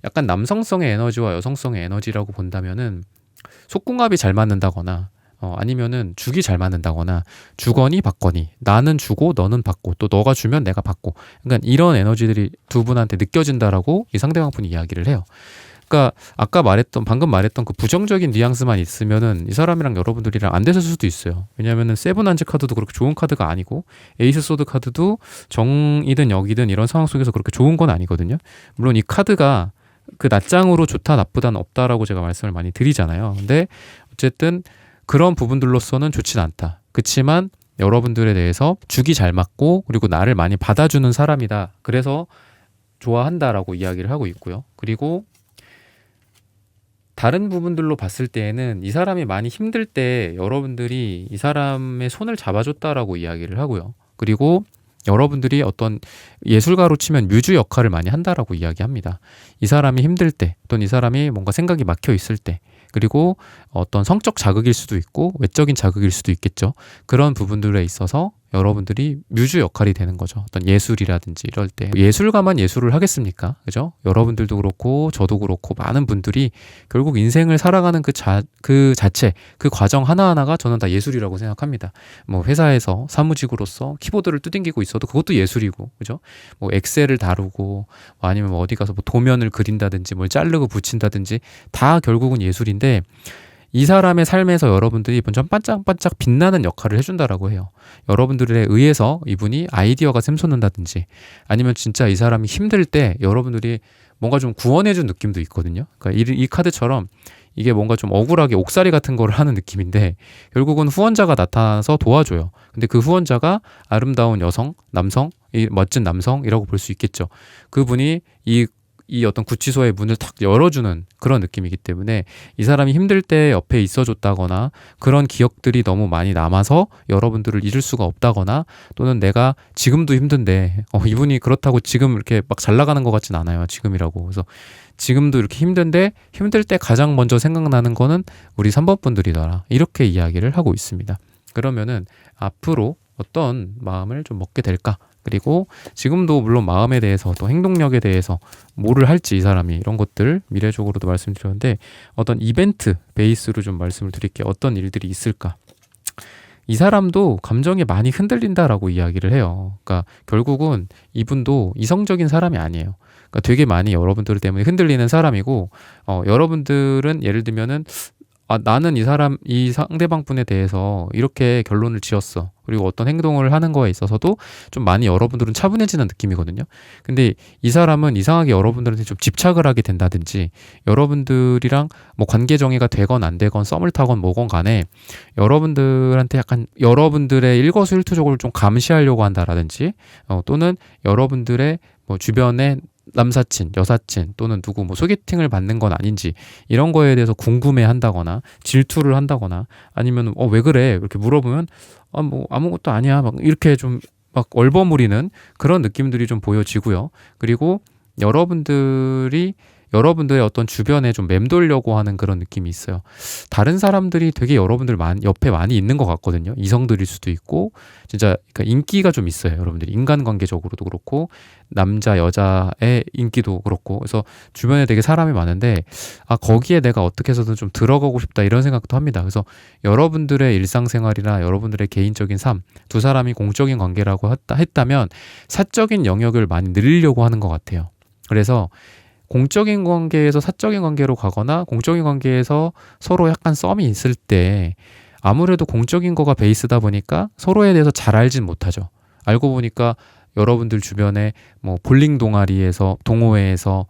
약간 남성성의 에너지와 여성성의 에너지라고 본다면은 속궁합이 잘 맞는다거나 아니면은 죽이 잘 맞는다거나 주거니 받거니 나는 주고 너는 받고 또 너가 주면 내가 받고 그러니까 이런 에너지들이 두 분한테 느껴진다라고 이 상대방 분이 이야기를 해요. 그러니까 방금 말했던 그 부정적인 뉘앙스만 있으면은 이 사람이랑 여러분들이랑 안 됐을 수도 있어요. 왜냐면은 세븐 한지 카드도 그렇게 좋은 카드가 아니고 에이스 소드 카드도 정이든 역이든 이런 상황 속에서 그렇게 좋은 건 아니거든요. 물론 이 카드가 그 낱장으로 좋다 나쁘다는 없다라고 제가 말씀을 많이 드리잖아요. 근데 어쨌든 그런 부분들로서는 좋진 않다. 그치만 여러분들에 대해서 죽이 잘 맞고 그리고 나를 많이 받아주는 사람이다. 그래서 좋아한다라고 이야기를 하고 있고요. 그리고 다른 부분들로 봤을 때에는 이 사람이 많이 힘들 때 여러분들이 이 사람의 손을 잡아줬다라고 이야기를 하고요. 그리고 여러분들이 어떤 예술가로 치면 뮤즈 역할을 많이 한다라고 이야기합니다. 이 사람이 힘들 때 또는 이 사람이 뭔가 생각이 막혀 있을 때 그리고 어떤 성적 자극일 수도 있고 외적인 자극일 수도 있겠죠. 그런 부분들에 있어서 여러분들이 뮤즈 역할이 되는 거죠. 어떤 예술이라든지 이럴 때 예술가만 예술을 하겠습니까? 그죠? 여러분들도 그렇고 저도 그렇고 많은 분들이 결국 인생을 살아가는 그 자체 그 과정 하나하나가 저는 다 예술이라고 생각합니다. 뭐 회사에서 사무직으로서 키보드를 두들기고 있어도 그것도 예술이고 그죠? 뭐 엑셀을 다루고 아니면 뭐 어디 가서 뭐 도면을 그린다든지 뭘 자르고 붙인다든지 다 결국은 예술인데 이 사람의 삶에서 여러분들이 좀 반짝반짝 빛나는 역할을 해준다라고 해요. 여러분들에 의해서 이분이 아이디어가 샘솟는다든지 아니면 진짜 이 사람이 힘들 때 여러분들이 뭔가 좀 구원해준 느낌도 있거든요. 그러니까 이 카드처럼 이게 뭔가 좀 억울하게 옥살이 같은 거를 하는 느낌인데 결국은 후원자가 나타나서 도와줘요. 근데 그 후원자가 아름다운 여성, 남성, 이 멋진 남성이라고 볼 수 있겠죠. 그분이 이 어떤 구치소의 문을 탁 열어주는 그런 느낌이기 때문에 이 사람이 힘들 때 옆에 있어줬다거나 그런 기억들이 너무 많이 남아서 여러분들을 잃을 수가 없다거나 또는 내가 지금도 힘든데 이분이 그렇다고 지금 이렇게 막 잘 나가는 것 같진 않아요. 지금이라고. 그래서 지금도 이렇게 힘든데 힘들 때 가장 먼저 생각나는 거는 우리 3번 분들이더라. 이렇게 이야기를 하고 있습니다. 그러면은 앞으로 어떤 마음을 좀 먹게 될까? 그리고 지금도 물론 마음에 대해서 또 행동력에 대해서 뭐를 할지 이 사람이 이런 것들 미래적으로도 말씀드렸는데 어떤 이벤트 베이스로 좀 말씀을 드릴게요. 어떤 일들이 있을까? 이 사람도 감정에 많이 흔들린다라고 이야기를 해요. 그러니까 결국은 이분도 이성적인 사람이 아니에요. 그러니까 되게 많이 여러분들 때문에 흔들리는 사람이고 여러분들은 예를 들면은 나는 이 상대방 분에 대해서 이렇게 결론을 지었어. 그리고 어떤 행동을 하는 거에 있어서도 좀 많이 여러분들은 차분해지는 느낌이거든요. 근데 이 사람은 이상하게 여러분들한테 좀 집착을 하게 된다든지 여러분들이랑 뭐 관계 정의가 되건 안 되건 썸을 타건 뭐건 간에 여러분들한테 약간 여러분들의 일거수일투족을 좀 감시하려고 한다라든지 또는 여러분들의 뭐 주변에 남사친, 여사친 또는 누구 뭐 소개팅을 받는 건 아닌지 이런 거에 대해서 궁금해 한다거나 질투를 한다거나 아니면 왜 그래? 이렇게 물어보면 뭐 아무것도 아니야. 막 이렇게 좀 막 얼버무리는 그런 느낌들이 좀 보여지고요. 그리고 여러분들의 어떤 주변에 좀 맴돌려고 하는 그런 느낌이 있어요. 다른 사람들이 되게 여러분들 옆에 많이 있는 것 같거든요. 이성들일 수도 있고, 진짜 그러니까 인기가 좀 있어요. 여러분들이 인간관계적으로도 그렇고, 남자, 여자의 인기도 그렇고, 그래서 주변에 되게 사람이 많은데, 거기에 내가 어떻게 해서든 좀 들어가고 싶다 이런 생각도 합니다. 그래서 여러분들의 일상생활이나 여러분들의 개인적인 삶, 두 사람이 공적인 관계라고 했다면 사적인 영역을 많이 늘리려고 하는 것 같아요. 그래서 공적인 관계에서 사적인 관계로 가거나 공적인 관계에서 서로 약간 썸이 있을 때 아무래도 공적인 거가 베이스다 보니까 서로에 대해서 잘 알진 못하죠. 알고 보니까 여러분들 주변에 뭐 볼링 동호회에서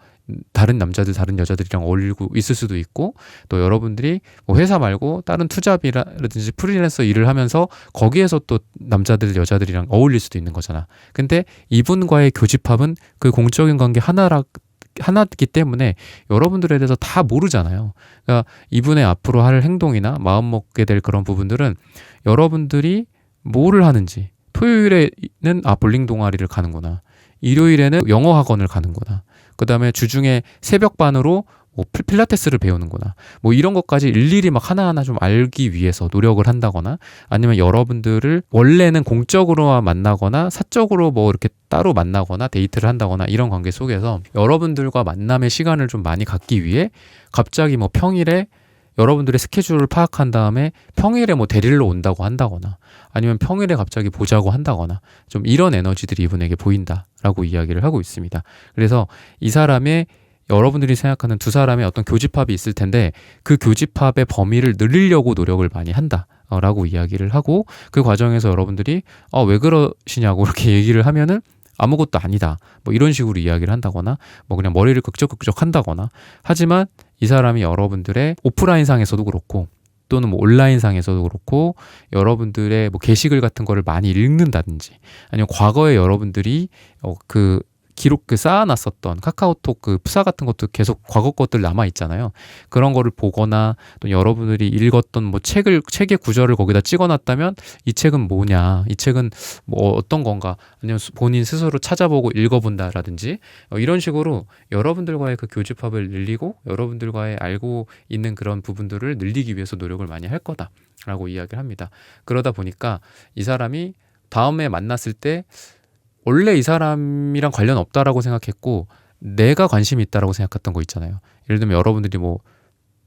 다른 남자들, 다른 여자들이랑 어울리고 있을 수도 있고 또 여러분들이 뭐 회사 말고 다른 투잡이라든지 프리랜서 일을 하면서 거기에서 또 남자들, 여자들이랑 어울릴 수도 있는 거잖아. 근데 이분과의 교집합은 그 공적인 관계 하나이기 때문에 여러분들에 대해서 다 모르잖아요. 그러니까 이분의 앞으로 할 행동이나 마음 먹게 될 그런 부분들은 여러분들이 뭐를 하는지 토요일에는 볼링 동아리를 가는구나. 일요일에는 영어 학원을 가는구나. 그 다음에 주중에 새벽반으로 뭐 필라테스를 배우는구나. 뭐 이런 것까지 일일이 막 하나하나 좀 알기 위해서 노력을 한다거나 아니면 여러분들을 원래는 공적으로만 만나거나 사적으로 뭐 이렇게 따로 만나거나 데이트를 한다거나 이런 관계 속에서 여러분들과 만남의 시간을 좀 많이 갖기 위해 갑자기 뭐 평일에 여러분들의 스케줄을 파악한 다음에 평일에 뭐 데리러 온다고 한다거나 아니면 평일에 갑자기 보자고 한다거나 좀 이런 에너지들이 이분에게 보인다라고 이야기를 하고 있습니다. 그래서 이 사람의 여러분들이 생각하는 두 사람의 어떤 교집합이 있을 텐데 그 교집합의 범위를 늘리려고 노력을 많이 한다라고 이야기를 하고 그 과정에서 여러분들이 왜 그러시냐고 이렇게 얘기를 하면은 아무것도 아니다. 뭐 이런 식으로 이야기를 한다거나 뭐 그냥 머리를 극적극적 한다거나 하지만 이 사람이 여러분들의 오프라인 상에서도 그렇고 또는 뭐 온라인 상에서도 그렇고 여러분들의 뭐 게시글 같은 거를 많이 읽는다든지 아니면 과거에 여러분들이 쌓아놨었던 카카오톡 그 프사 같은 것도 계속 과거 것들 남아 있잖아요. 그런 거를 보거나 또 여러분들이 읽었던 뭐 책의 구절을 거기다 찍어놨다면 이 책은 뭐냐, 이 책은 뭐 어떤 건가, 아니면 본인 스스로 찾아보고 읽어본다라든지 이런 식으로 여러분들과의 그 교집합을 늘리고 여러분들과의 알고 있는 그런 부분들을 늘리기 위해서 노력을 많이 할 거다라고 이야기를 합니다. 그러다 보니까 이 사람이 다음에 만났을 때 원래 이 사람이랑 관련 없다라고 생각했고 내가 관심이 있다라고 생각했던 거 있잖아요. 예를 들면 여러분들이 뭐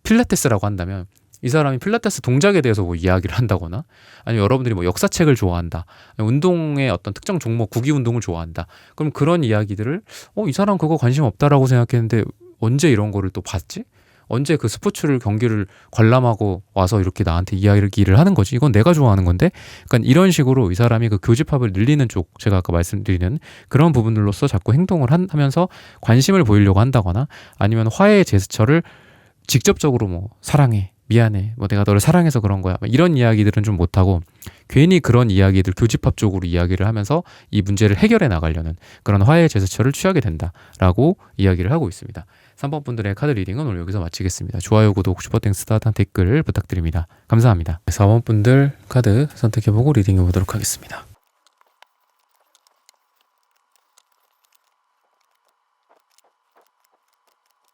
필라테스라고 한다면 이 사람이 필라테스 동작에 대해서 뭐 이야기를 한다거나 아니면 여러분들이 뭐 역사책을 좋아한다. 운동의 어떤 특정 종목 구기 운동을 좋아한다. 그럼 그런 이야기들을 이 사람 그거 관심 없다라고 생각했는데 언제 이런 거를 또 봤지? 언제 그 스포츠를 경기를 관람하고 와서 이렇게 나한테 이야기를 하는 거지? 이건 내가 좋아하는 건데? 그러니까 이런 식으로 이 사람이 그 교집합을 늘리는 쪽, 제가 아까 말씀드리는 그런 부분들로서 자꾸 행동을 하면서 관심을 보이려고 한다거나 아니면 화해의 제스처를 직접적으로 뭐 사랑해, 미안해, 뭐 내가 너를 사랑해서 그런 거야, 이런 이야기들은 좀 못하고 괜히 그런 이야기들 교집합 쪽으로 이야기를 하면서 이 문제를 해결해 나가려는 그런 화해의 제스처를 취하게 된다라고 이야기를 하고 있습니다. 3번 분들의 카드 리딩은 오늘 여기서 마치겠습니다. 좋아요, 구독, 슈퍼땡스, 따뜻한 댓글 부탁드립니다. 감사합니다. 4번 분들 카드 선택해보고 리딩해 보도록 하겠습니다.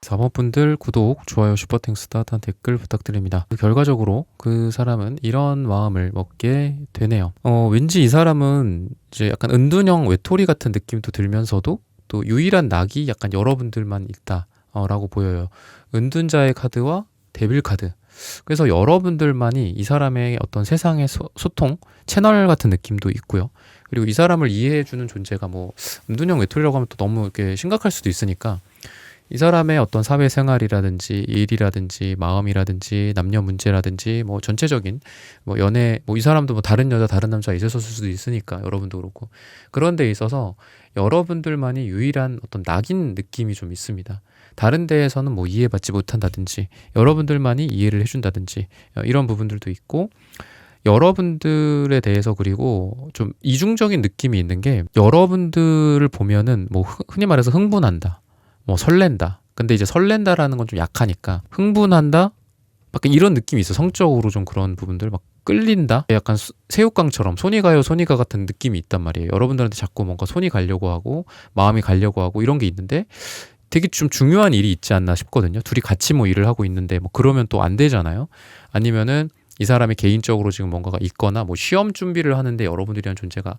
사모분들 구독, 좋아요, 슈퍼땡스 따뜻한 댓글 부탁드립니다. 결과적으로 그 사람은 이런 마음을 먹게 되네요. 왠지 이 사람은 이제 약간 은둔형 외톨이 같은 느낌도 들면서도 또 유일한 낙이 약간 여러분들만 있다 라고 보여요. 은둔자의 카드와 데빌 카드. 그래서 여러분들만이 이 사람의 어떤 세상의 소통 채널 같은 느낌도 있고요. 그리고 이 사람을 이해해주는 존재가 뭐 은둔형 외톨이라고 하면 또 너무 이렇게 심각할 수도 있으니까 이 사람의 어떤 사회생활이라든지 일이라든지 마음이라든지 남녀 문제라든지 뭐 전체적인 뭐 연애 뭐 이 사람도 뭐 다른 여자 다른 남자 있었을 수도 있으니까 여러분도 그렇고 그런 데 있어서 여러분들만이 유일한 어떤 낙인 느낌이 좀 있습니다. 다른 데에서는 뭐 이해받지 못한다든지 여러분들만이 이해를 해준다든지 이런 부분들도 있고 여러분들에 대해서 그리고 좀 이중적인 느낌이 있는 게 여러분들을 보면은 뭐 흔히 말해서 흥분한다. 뭐 설렌다. 근데 이제 설렌다라는 건 좀 약하니까 흥분한다? 약간 이런 느낌이 있어. 성적으로 좀 그런 부분들 막 끌린다? 약간 새우깡처럼 손이 가요 손이 가 같은 느낌이 있단 말이에요. 여러분들한테 자꾸 뭔가 손이 가려고 하고 마음이 가려고 하고 이런 게 있는데 되게 좀 중요한 일이 있지 않나 싶거든요. 둘이 같이 뭐 일을 하고 있는데 뭐 그러면 또 안 되잖아요. 아니면은 이 사람이 개인적으로 지금 뭔가가 있거나 뭐 시험 준비를 하는데 여러분들이란 존재가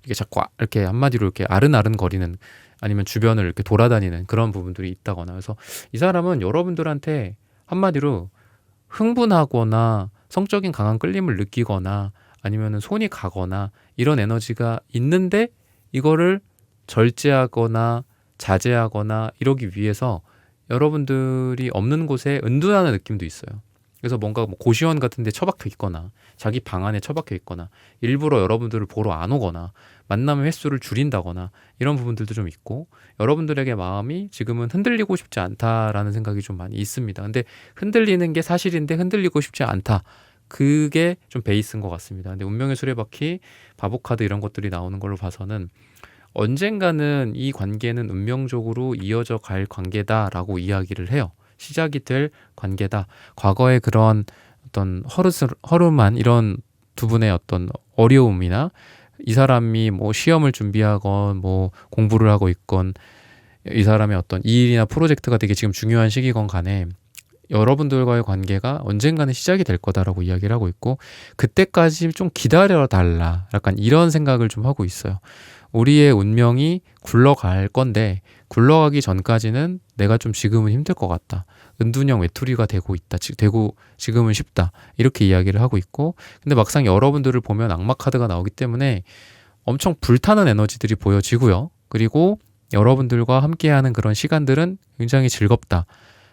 이게 자꾸 이렇게 한마디로 이렇게 아른아른 거리는 아니면 주변을 이렇게 돌아다니는 그런 부분들이 있다거나 그래서 이 사람은 여러분들한테 한마디로 흥분하거나 성적인 강한 끌림을 느끼거나 아니면은 손이 가거나 이런 에너지가 있는데 이거를 절제하거나 자제하거나 이러기 위해서 여러분들이 없는 곳에 은둔하는 느낌도 있어요. 그래서 뭔가 뭐 고시원 같은 데 처박혀 있거나 자기 방 안에 처박혀 있거나 일부러 여러분들을 보러 안 오거나 만남 횟수를 줄인다거나 이런 부분들도 좀 있고 여러분들에게 마음이 지금은 흔들리고 싶지 않다라는 생각이 좀 많이 있습니다. 근데 흔들리는 게 사실인데 흔들리고 싶지 않다. 그게 좀 베이스인 것 같습니다. 근데 운명의 수레바퀴, 바보카드 이런 것들이 나오는 걸로 봐서는 언젠가는 이 관계는 운명적으로 이어져 갈 관계다라고 이야기를 해요. 시작이 될 관계다. 과거의 그런 어떤 허름한 이런 두 분의 어떤 어려움이나 이 사람이 뭐 시험을 준비하건 뭐 공부를 하고 있건 이 사람의 어떤 일이나 프로젝트가 되게 지금 중요한 시기건 간에 여러분들과의 관계가 언젠가는 시작이 될 거다라고 이야기를 하고 있고 그때까지 좀 기다려 달라. 약간 이런 생각을 좀 하고 있어요. 우리의 운명이 굴러갈 건데 굴러가기 전까지는 내가 좀 지금은 힘들 것 같다. 은둔형 외톨이가 되고 있다. 되고 지금은 쉽다. 이렇게 이야기를 하고 있고 근데 막상 여러분들을 보면 악마 카드가 나오기 때문에 엄청 불타는 에너지들이 보여지고요. 그리고 여러분들과 함께하는 그런 시간들은 굉장히 즐겁다.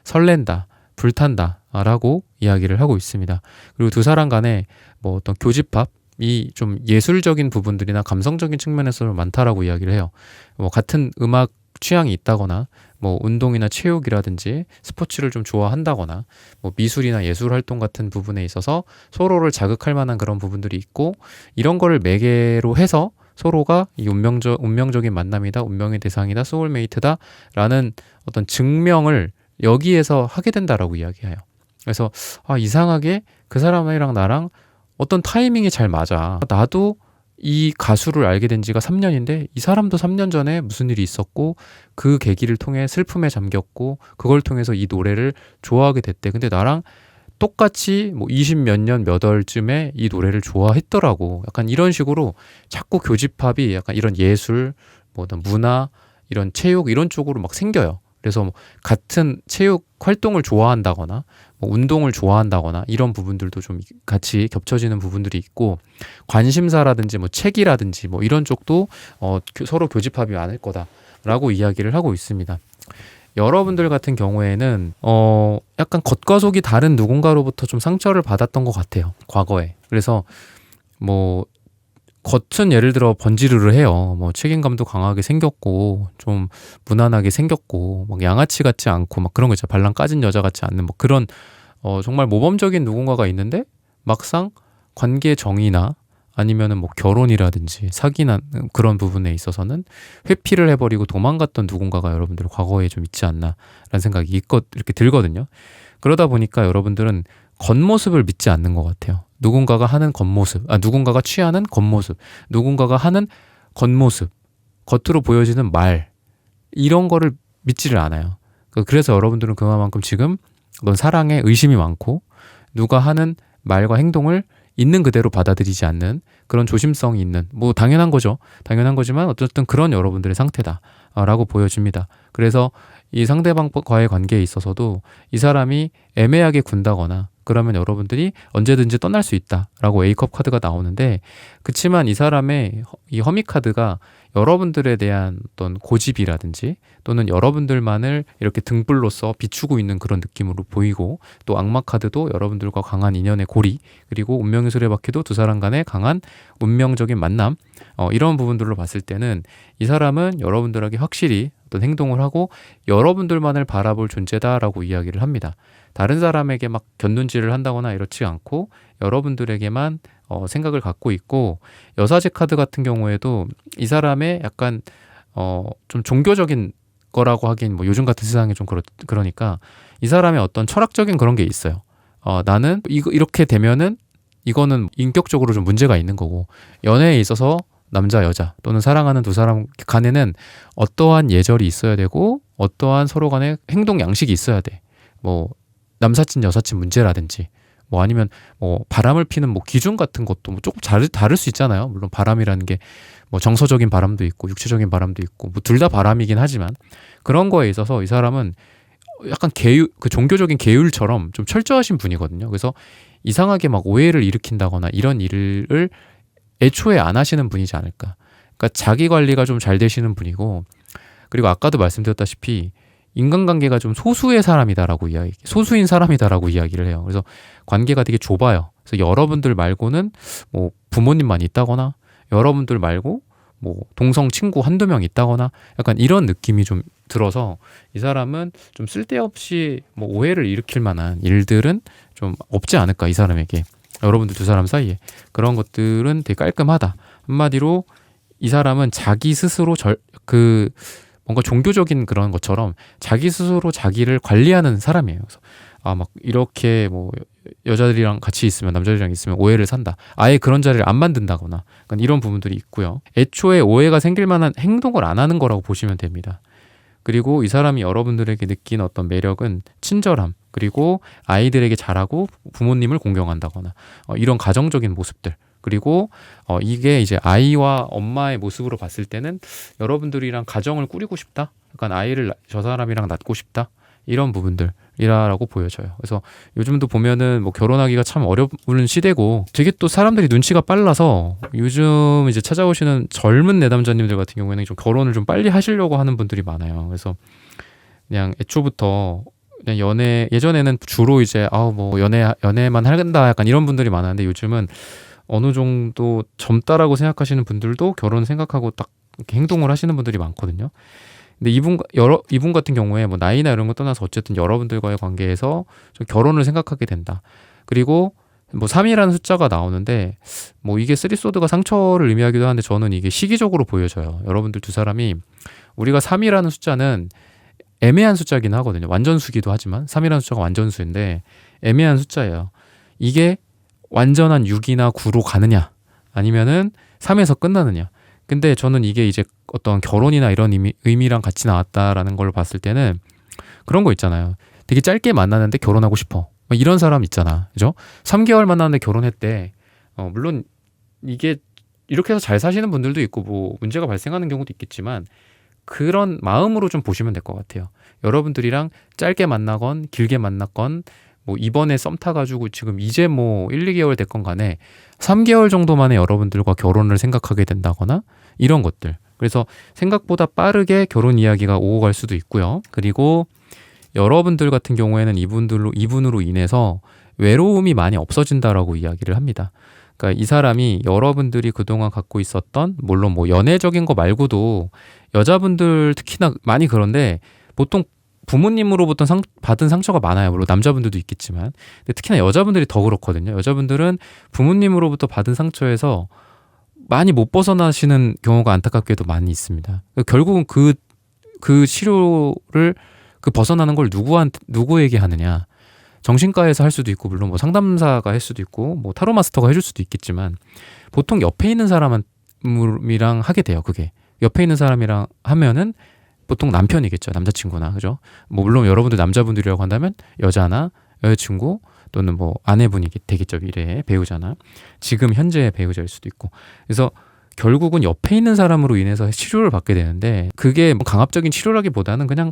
설렌다. 불탄다. 라고 이야기를 하고 있습니다. 그리고 두 사람 간에 뭐 어떤 교집합이 좀 예술적인 부분들이나 감성적인 측면에서 많다라고 이야기를 해요. 뭐 같은 음악 취향이 있다거나 뭐 운동이나 체육이라든지 스포츠를 좀 좋아한다거나 뭐 미술이나 예술 활동 같은 부분에 있어서 서로를 자극할 만한 그런 부분들이 있고 이런 거를 매개로 해서 서로가 이 운명적인 만남이다, 운명의 대상이다, 소울메이트다 라는 어떤 증명을 여기에서 하게 된다라고 이야기해요. 그래서 이상하게 그 사람이랑 나랑 어떤 타이밍이 잘 맞아. 나도 이 가수를 알게 된 지가 3년인데 이 사람도 3년 전에 무슨 일이 있었고 그 계기를 통해 슬픔에 잠겼고 그걸 통해서 이 노래를 좋아하게 됐대. 근데 나랑 똑같이 뭐 20 몇 년 몇 월쯤에 이 노래를 좋아했더라고. 약간 이런 식으로 자꾸 교집합이 약간 이런 예술, 뭐 문화, 이런 체육 이런 쪽으로 막 생겨요. 그래서 뭐 같은 체육 활동을 좋아한다거나 뭐 운동을 좋아한다거나 이런 부분들도 좀 같이 겹쳐지는 부분들이 있고 관심사라든지 뭐 책이라든지 뭐 이런 쪽도 서로 교집합이 많을 거다라고 이야기를 하고 있습니다. 여러분들 같은 경우에는 약간 겉과 속이 다른 누군가로부터 좀 상처를 받았던 것 같아요. 과거에. 그래서 뭐 겉은 예를 들어 번지르르 해요. 뭐 책임감도 강하게 생겼고 좀 무난하게 생겼고 막 양아치 같지 않고 막 그런 거 있죠. 발랑 까진 여자 같지 않는 뭐 그런 정말 모범적인 누군가가 있는데 막상 관계 정의나 아니면은 뭐 결혼이라든지 사귀는 그런 부분에 있어서는 회피를 해버리고 도망갔던 누군가가 여러분들 과거에 좀 있지 않나라는 생각이 이렇게 들거든요. 그러다 보니까 여러분들은 겉모습을 믿지 않는 것 같아요. 누군가가 하는 겉모습, 누군가가 취하는 겉모습, 누군가가 하는 겉모습, 겉으로 보여지는 말 이런 거를 믿지를 않아요. 그래서 여러분들은 그만큼 지금 어떤 사랑에 의심이 많고 누가 하는 말과 행동을 있는 그대로 받아들이지 않는 그런 조심성이 있는, 뭐 당연한 거죠. 당연한 거지만 어쨌든 그런 여러분들의 상태다라고 보여집니다. 그래서 이 상대방과의 관계에 있어서도 이 사람이 애매하게 군다거나 그러면 여러분들이 언제든지 떠날 수 있다라고 A컵 카드가 나오는데, 그치만 이 사람의 이 허미 카드가 여러분들에 대한 어떤 고집이라든지 또는 여러분들만을 이렇게 등불로서 비추고 있는 그런 느낌으로 보이고, 또 악마 카드도 여러분들과 강한 인연의 고리, 그리고 운명의 수레바퀴도 두 사람 간의 강한 운명적인 만남, 이런 부분들로 봤을 때는 이 사람은 여러분들에게 확실히 어떤 행동을 하고 여러분들만을 바라볼 존재다라고 이야기를 합니다. 다른 사람에게 막 곁눈질을 한다거나 이렇지 않고 여러분들에게만 생각을 갖고 있고, 여사제 카드 같은 경우에도 이 사람의 약간 좀 종교적인 거라고 하긴 뭐 요즘 같은 세상에 좀 그러니까 이 사람의 어떤 철학적인 그런 게 있어요. 나는 이렇게 되면은 이거는 인격적으로 좀 문제가 있는 거고, 연애에 있어서 남자 여자 또는 사랑하는 두 사람 간에는 어떠한 예절이 있어야 되고 어떠한 서로 간의 행동 양식이 있어야 돼. 뭐 남사친 여사친 문제라든지 뭐 아니면 뭐 바람을 피는 뭐 기준 같은 것도 뭐 조금 다를 수 있잖아요. 물론 바람이라는 게 뭐 정서적인 바람도 있고 육체적인 바람도 있고 뭐 둘 다 바람이긴 하지만, 그런 거에 있어서 이 사람은 약간 그 종교적인 계율처럼 좀 철저하신 분이거든요. 그래서 이상하게 막 오해를 일으킨다거나 이런 일을 애초에 안 하시는 분이지 않을까. 그러니까 자기 관리가 좀 잘 되시는 분이고, 그리고 아까도 말씀드렸다시피 인간관계가 좀 소수인 사람이다라고 이야기를 해요. 그래서 관계가 되게 좁아요. 그래서 여러분들 말고는 뭐 부모님만 있다거나 여러분들 말고 뭐 동성 친구 한두 명 있다거나 약간 이런 느낌이 좀 들어서 이 사람은 좀 쓸데없이 뭐 오해를 일으킬 만한 일들은 좀 없지 않을까, 이 사람에게. 여러분들 두 사람 사이에 그런 것들은 되게 깔끔하다. 한마디로 이 사람은 자기 스스로 뭔가 종교적인 그런 것처럼 자기 스스로 자기를 관리하는 사람이에요. 그래서 막 이렇게 뭐 여자들이랑 같이 있으면, 남자들이랑 있으면 오해를 산다, 아예 그런 자리를 안 만든다거나 그러니까 이런 부분들이 있고요. 애초에 오해가 생길 만한 행동을 안 하는 거라고 보시면 됩니다. 그리고 이 사람이 여러분들에게 느낀 어떤 매력은 친절함, 그리고 아이들에게 잘하고 부모님을 공경한다거나 이런 가정적인 모습들, 그리고 이게 이제 아이와 엄마의 모습으로 봤을 때는 여러분들이랑 가정을 꾸리고 싶다, 약간 아이를 저 사람이랑 낳고 싶다, 이런 부분들이라고 보여져요. 그래서 요즘도 보면은 뭐 결혼하기가 참 어려운 시대고, 되게 또 사람들이 눈치가 빨라서 요즘 이제 찾아오시는 젊은 내담자님들 같은 경우에는 좀 결혼을 좀 빨리 하시려고 하는 분들이 많아요. 그래서 그냥 애초부터 그냥 예전에는 주로 이제 뭐 연애만 한다 약간 이런 분들이 많았는데, 요즘은 어느 정도 젊다라고 생각하시는 분들도 결혼 생각하고 딱 이렇게 행동을 하시는 분들이 많거든요. 근데 이분 같은 경우에 뭐 나이나 이런 거 떠나서 어쨌든 여러분들과의 관계에서 좀 결혼을 생각하게 된다. 그리고 뭐 3이라는 숫자가 나오는데, 뭐 이게 쓰리소드가 상처를 의미하기도 하는데 저는 이게 시기적으로 보여져요. 여러분들 두 사람이, 우리가 3이라는 숫자는 애매한 숫자긴 하거든요. 완전수기도 하지만 3이라는 숫자가 완전수인데 애매한 숫자예요. 이게 완전한 6이나 9로 가느냐 아니면은 3에서 끝나느냐. 근데 저는 이게 이제 어떤 결혼이나 이런 의미랑 같이 나왔다라는 걸 봤을 때는 그런 거 있잖아요. 되게 짧게 만나는데 결혼하고 싶어, 이런 사람 있잖아, 그죠? 3개월 만났는데 결혼했대. 물론 이게 이렇게 해서 잘 사시는 분들도 있고 뭐 문제가 발생하는 경우도 있겠지만, 그런 마음으로 좀 보시면 될 것 같아요. 여러분들이랑 짧게 만나건 길게 만났건 뭐 이번에 썸 타가지고 지금 이제 뭐 1, 2개월 됐건 간에 3개월 정도 만에 여러분들과 결혼을 생각하게 된다거나 이런 것들. 그래서 생각보다 빠르게 결혼 이야기가 오고 갈 수도 있고요. 그리고 여러분들 같은 경우에는 이분으로 인해서 외로움이 많이 없어진다라고 이야기를 합니다. 그러니까 이 사람이 여러분들이 그동안 갖고 있었던, 물론 뭐 연애적인 거 말고도 여자분들 특히나 많이 그런데, 보통 부모님으로부터 받은 상처가 많아요. 물론 남자분들도 있겠지만, 근데 특히나 여자분들이 더 그렇거든요. 여자분들은 부모님으로부터 받은 상처에서 많이 못 벗어나시는 경우가 안타깝게도 많이 있습니다. 결국은 그 치료를, 벗어나는 걸 누구에게 하느냐. 정신과에서 할 수도 있고, 물론 뭐 상담사가 할 수도 있고, 뭐 타로 마스터가 해줄 수도 있겠지만, 보통 옆에 있는 사람이랑 하게 돼요. 그게 옆에 있는 사람이랑 하면은 보통 남편이겠죠. 남자친구나, 그죠? 뭐 물론 여러분들 남자분들이라고 한다면 여자나 여자친구 또는 뭐 아내분이 되겠죠. 미래의 배우자나 지금 현재의 배우자일 수도 있고. 그래서 결국은 옆에 있는 사람으로 인해서 치료를 받게 되는데, 그게 뭐 강압적인 치료라기보다는 그냥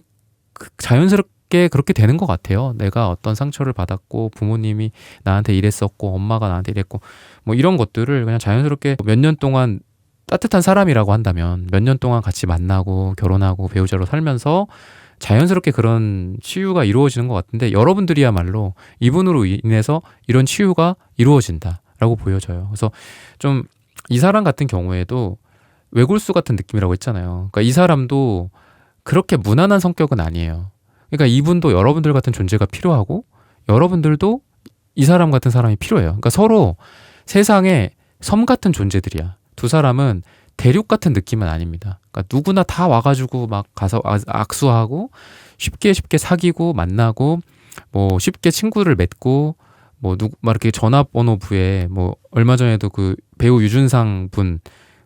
자연스럽게 그렇게 되는 것 같아요. 내가 어떤 상처를 받았고 부모님이 나한테 이랬었고 엄마가 나한테 이랬고 뭐 이런 것들을 그냥 자연스럽게 몇 년 동안 따뜻한 사람이라고 한다면 몇 년 동안 같이 만나고 결혼하고 배우자로 살면서 자연스럽게 그런 치유가 이루어지는 것 같은데, 여러분들이야말로 이분으로 인해서 이런 치유가 이루어진다라고 보여져요. 그래서 좀 이 사람 같은 경우에도 외골수 같은 느낌이라고 했잖아요. 그러니까 이 사람도 그렇게 무난한 성격은 아니에요. 그러니까 이분도 여러분들 같은 존재가 필요하고 여러분들도 이 사람 같은 사람이 필요해요. 그러니까 서로 세상에 섬 같은 존재들이야. 두 사람은 대륙 같은 느낌은 아닙니다. 그러니까 누구나 다 와가지고 막 가서 악수하고 쉽게 사귀고 만나고 뭐 쉽게 친구를 맺고 뭐 막 이렇게 전화번호부에 뭐 얼마 전에도 그 배우 유준상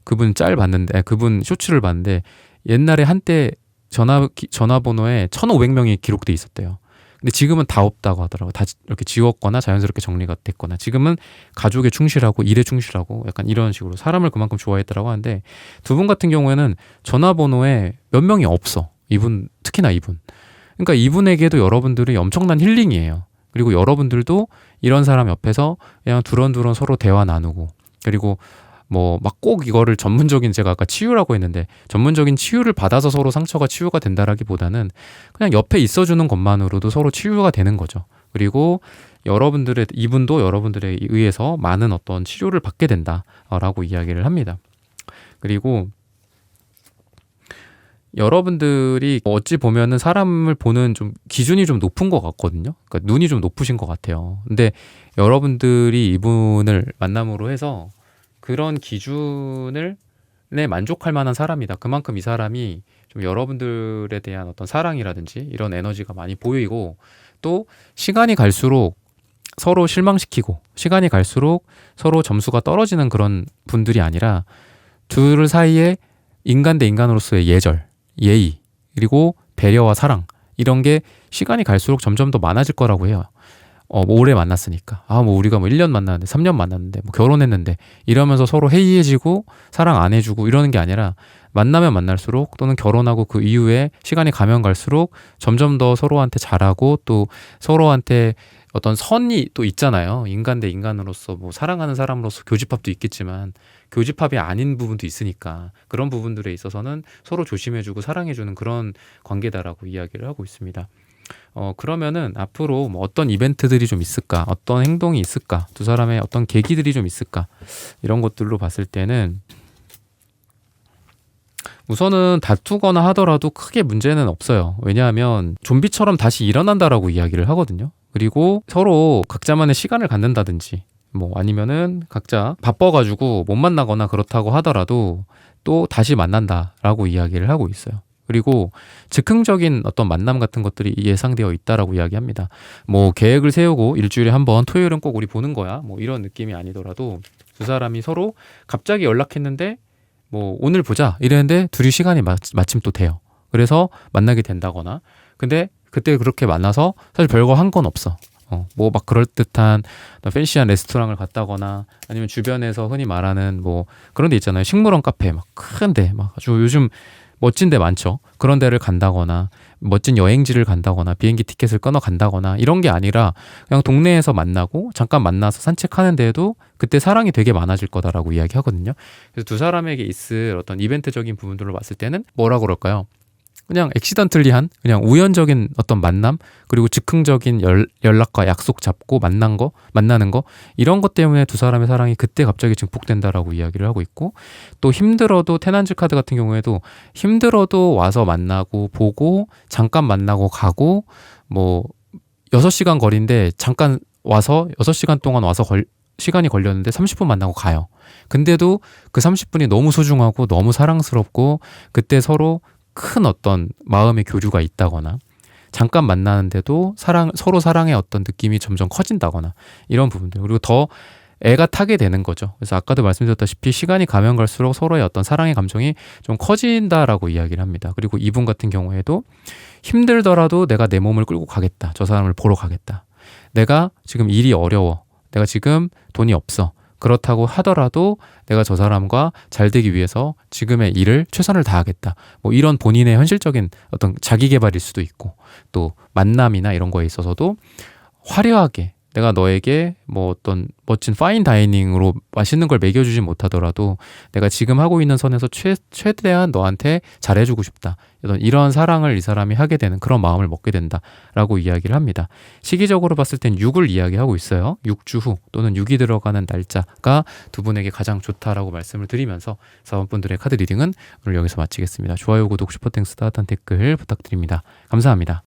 그분 짤 봤는데, 그분 쇼츠를 봤는데 옛날에 한때 전화번호에 1,500명이 기록돼 있었대요. 근데 지금은 다 없다고 하더라고. 다 이렇게 지웠거나 자연스럽게 정리가 됐거나, 지금은 가족에 충실하고 일에 충실하고 약간 이런 식으로 사람을 그만큼 좋아했더라고 하는데, 두 분 같은 경우에는 전화번호에 몇 명이 없어. 이분, 특히나 이분. 그러니까 이분에게도 여러분들이 엄청난 힐링이에요. 그리고 여러분들도 이런 사람 옆에서 그냥 두런두런 서로 대화 나누고, 그리고 뭐 막 꼭 이거를 전문적인, 제가 아까 치유라고 했는데 전문적인 치유를 받아서 서로 상처가 치유가 된다라기보다는 그냥 옆에 있어주는 것만으로도 서로 치유가 되는 거죠. 그리고 이분도 여러분들에 의해서 많은 어떤 치료를 받게 된다라고 이야기를 합니다. 그리고 여러분들이 어찌 보면은 사람을 보는 좀 기준이 좀 높은 것 같거든요. 그러니까 눈이 좀 높으신 것 같아요. 근데 여러분들이 이분을 만남으로 해서 그런 기준을 만족할 만한 사람이다. 그만큼 이 사람이 좀 여러분들에 대한 어떤 사랑이라든지 이런 에너지가 많이 보이고, 또 시간이 갈수록 서로 실망시키고 시간이 갈수록 서로 점수가 떨어지는 그런 분들이 아니라, 둘 사이에 인간 대 인간으로서의 예절, 예의, 그리고 배려와 사랑, 이런 게 시간이 갈수록 점점 더 많아질 거라고 해요. 뭐 오래 만났으니까. 뭐 우리가 뭐 1년 만났는데 3년 만났는데 뭐 결혼했는데 이러면서 서로 해이해지고 사랑 안 해주고 이러는 게 아니라, 만나면 만날수록 또는 결혼하고 그 이후에 시간이 가면 갈수록 점점 더 서로한테 잘하고, 또 서로한테 어떤 선이 또 있잖아요. 인간 대 인간으로서 뭐 사랑하는 사람으로서 교집합도 있겠지만 교집합이 아닌 부분도 있으니까, 그런 부분들에 있어서는 서로 조심해주고 사랑해주는 그런 관계다라고 이야기를 하고 있습니다. 그러면은 앞으로 뭐 어떤 이벤트들이 좀 있을까, 어떤 행동이 있을까, 두 사람의 어떤 계기들이 좀 있을까, 이런 것들로 봤을 때는 우선은 다투거나 하더라도 크게 문제는 없어요. 왜냐하면 좀비처럼 다시 일어난다라고 이야기를 하거든요. 그리고 서로 각자만의 시간을 갖는다든지 뭐 아니면은 각자 바빠가지고 못 만나거나 그렇다고 하더라도 또 다시 만난다라고 이야기를 하고 있어요. 그리고 즉흥적인 어떤 만남 같은 것들이 예상되어 있다라고 이야기합니다. 뭐 계획을 세우고 일주일에 한 번 토요일은 꼭 우리 보는 거야, 뭐 이런 느낌이 아니더라도 두 사람이 서로 갑자기 연락했는데 뭐 오늘 보자 이랬는데 둘이 시간이 마침 또 돼요. 그래서 만나게 된다거나, 근데 그때 그렇게 만나서 사실 별거 한 건 없어. 뭐 막 그럴듯한 팬시한 레스토랑을 갔다거나, 아니면 주변에서 흔히 말하는 뭐 그런 데 있잖아요. 식물원 카페 막 큰데 막 아주 요즘 멋진 데 많죠. 그런 데를 간다거나 멋진 여행지를 간다거나 비행기 티켓을 끊어 간다거나 이런 게 아니라, 그냥 동네에서 만나고 잠깐 만나서 산책하는 데에도 그때 사랑이 되게 많아질 거다라고 이야기하거든요. 그래서 두 사람에게 있을 어떤 이벤트적인 부분들로 봤을 때는 뭐라 그럴까요? 그냥 액시던틀리한, 그냥 우연적인 어떤 만남, 그리고 즉흥적인 연락과 약속 잡고 만나는 거, 이런 것 때문에 두 사람의 사랑이 그때 갑자기 증폭된다라고 이야기를 하고 있고, 또 힘들어도 테넌즈 카드 같은 경우에도 힘들어도 와서 만나고 보고 잠깐 만나고 가고, 뭐 6시간 거리인데 잠깐 와서 6시간 동안 와서 시간이 걸렸는데 30분 만나고 가요. 근데도 그 30분이 너무 소중하고 너무 사랑스럽고, 그때 큰 어떤 마음의 교류가 있다거나, 잠깐 만나는데도 서로 사랑의 어떤 느낌이 점점 커진다거나, 이런 부분들. 그리고 더 애가 타게 되는 거죠. 그래서 아까도 말씀드렸다시피 시간이 가면 갈수록 서로의 어떤 사랑의 감정이 좀 커진다라고 이야기를 합니다. 그리고 이분 같은 경우에도 힘들더라도 내가 내 몸을 끌고 가겠다. 저 사람을 보러 가겠다. 내가 지금 일이 어려워. 내가 지금 돈이 없어. 그렇다고 하더라도 내가 저 사람과 잘 되기 위해서 지금의 일을 최선을 다하겠다. 뭐 이런 본인의 현실적인 어떤 자기 개발일 수도 있고, 또 만남이나 이런 거에 있어서도 화려하게 내가 너에게 뭐 어떤 멋진 파인 다이닝으로 맛있는 걸 먹여주지 못하더라도 내가 지금 하고 있는 선에서 최대한 너한테 잘해주고 싶다. 이런 사랑을 이 사람이 하게 되는 그런 마음을 먹게 된다라고 이야기를 합니다. 시기적으로 봤을 땐 6을 이야기하고 있어요. 6주 후 또는 6이 들어가는 날짜가 두 분에게 가장 좋다라고 말씀을 드리면서 4번분들의 카드 리딩은 오늘 여기서 마치겠습니다. 좋아요, 구독, 슈퍼땡스, 따뜻한 댓글 부탁드립니다. 감사합니다.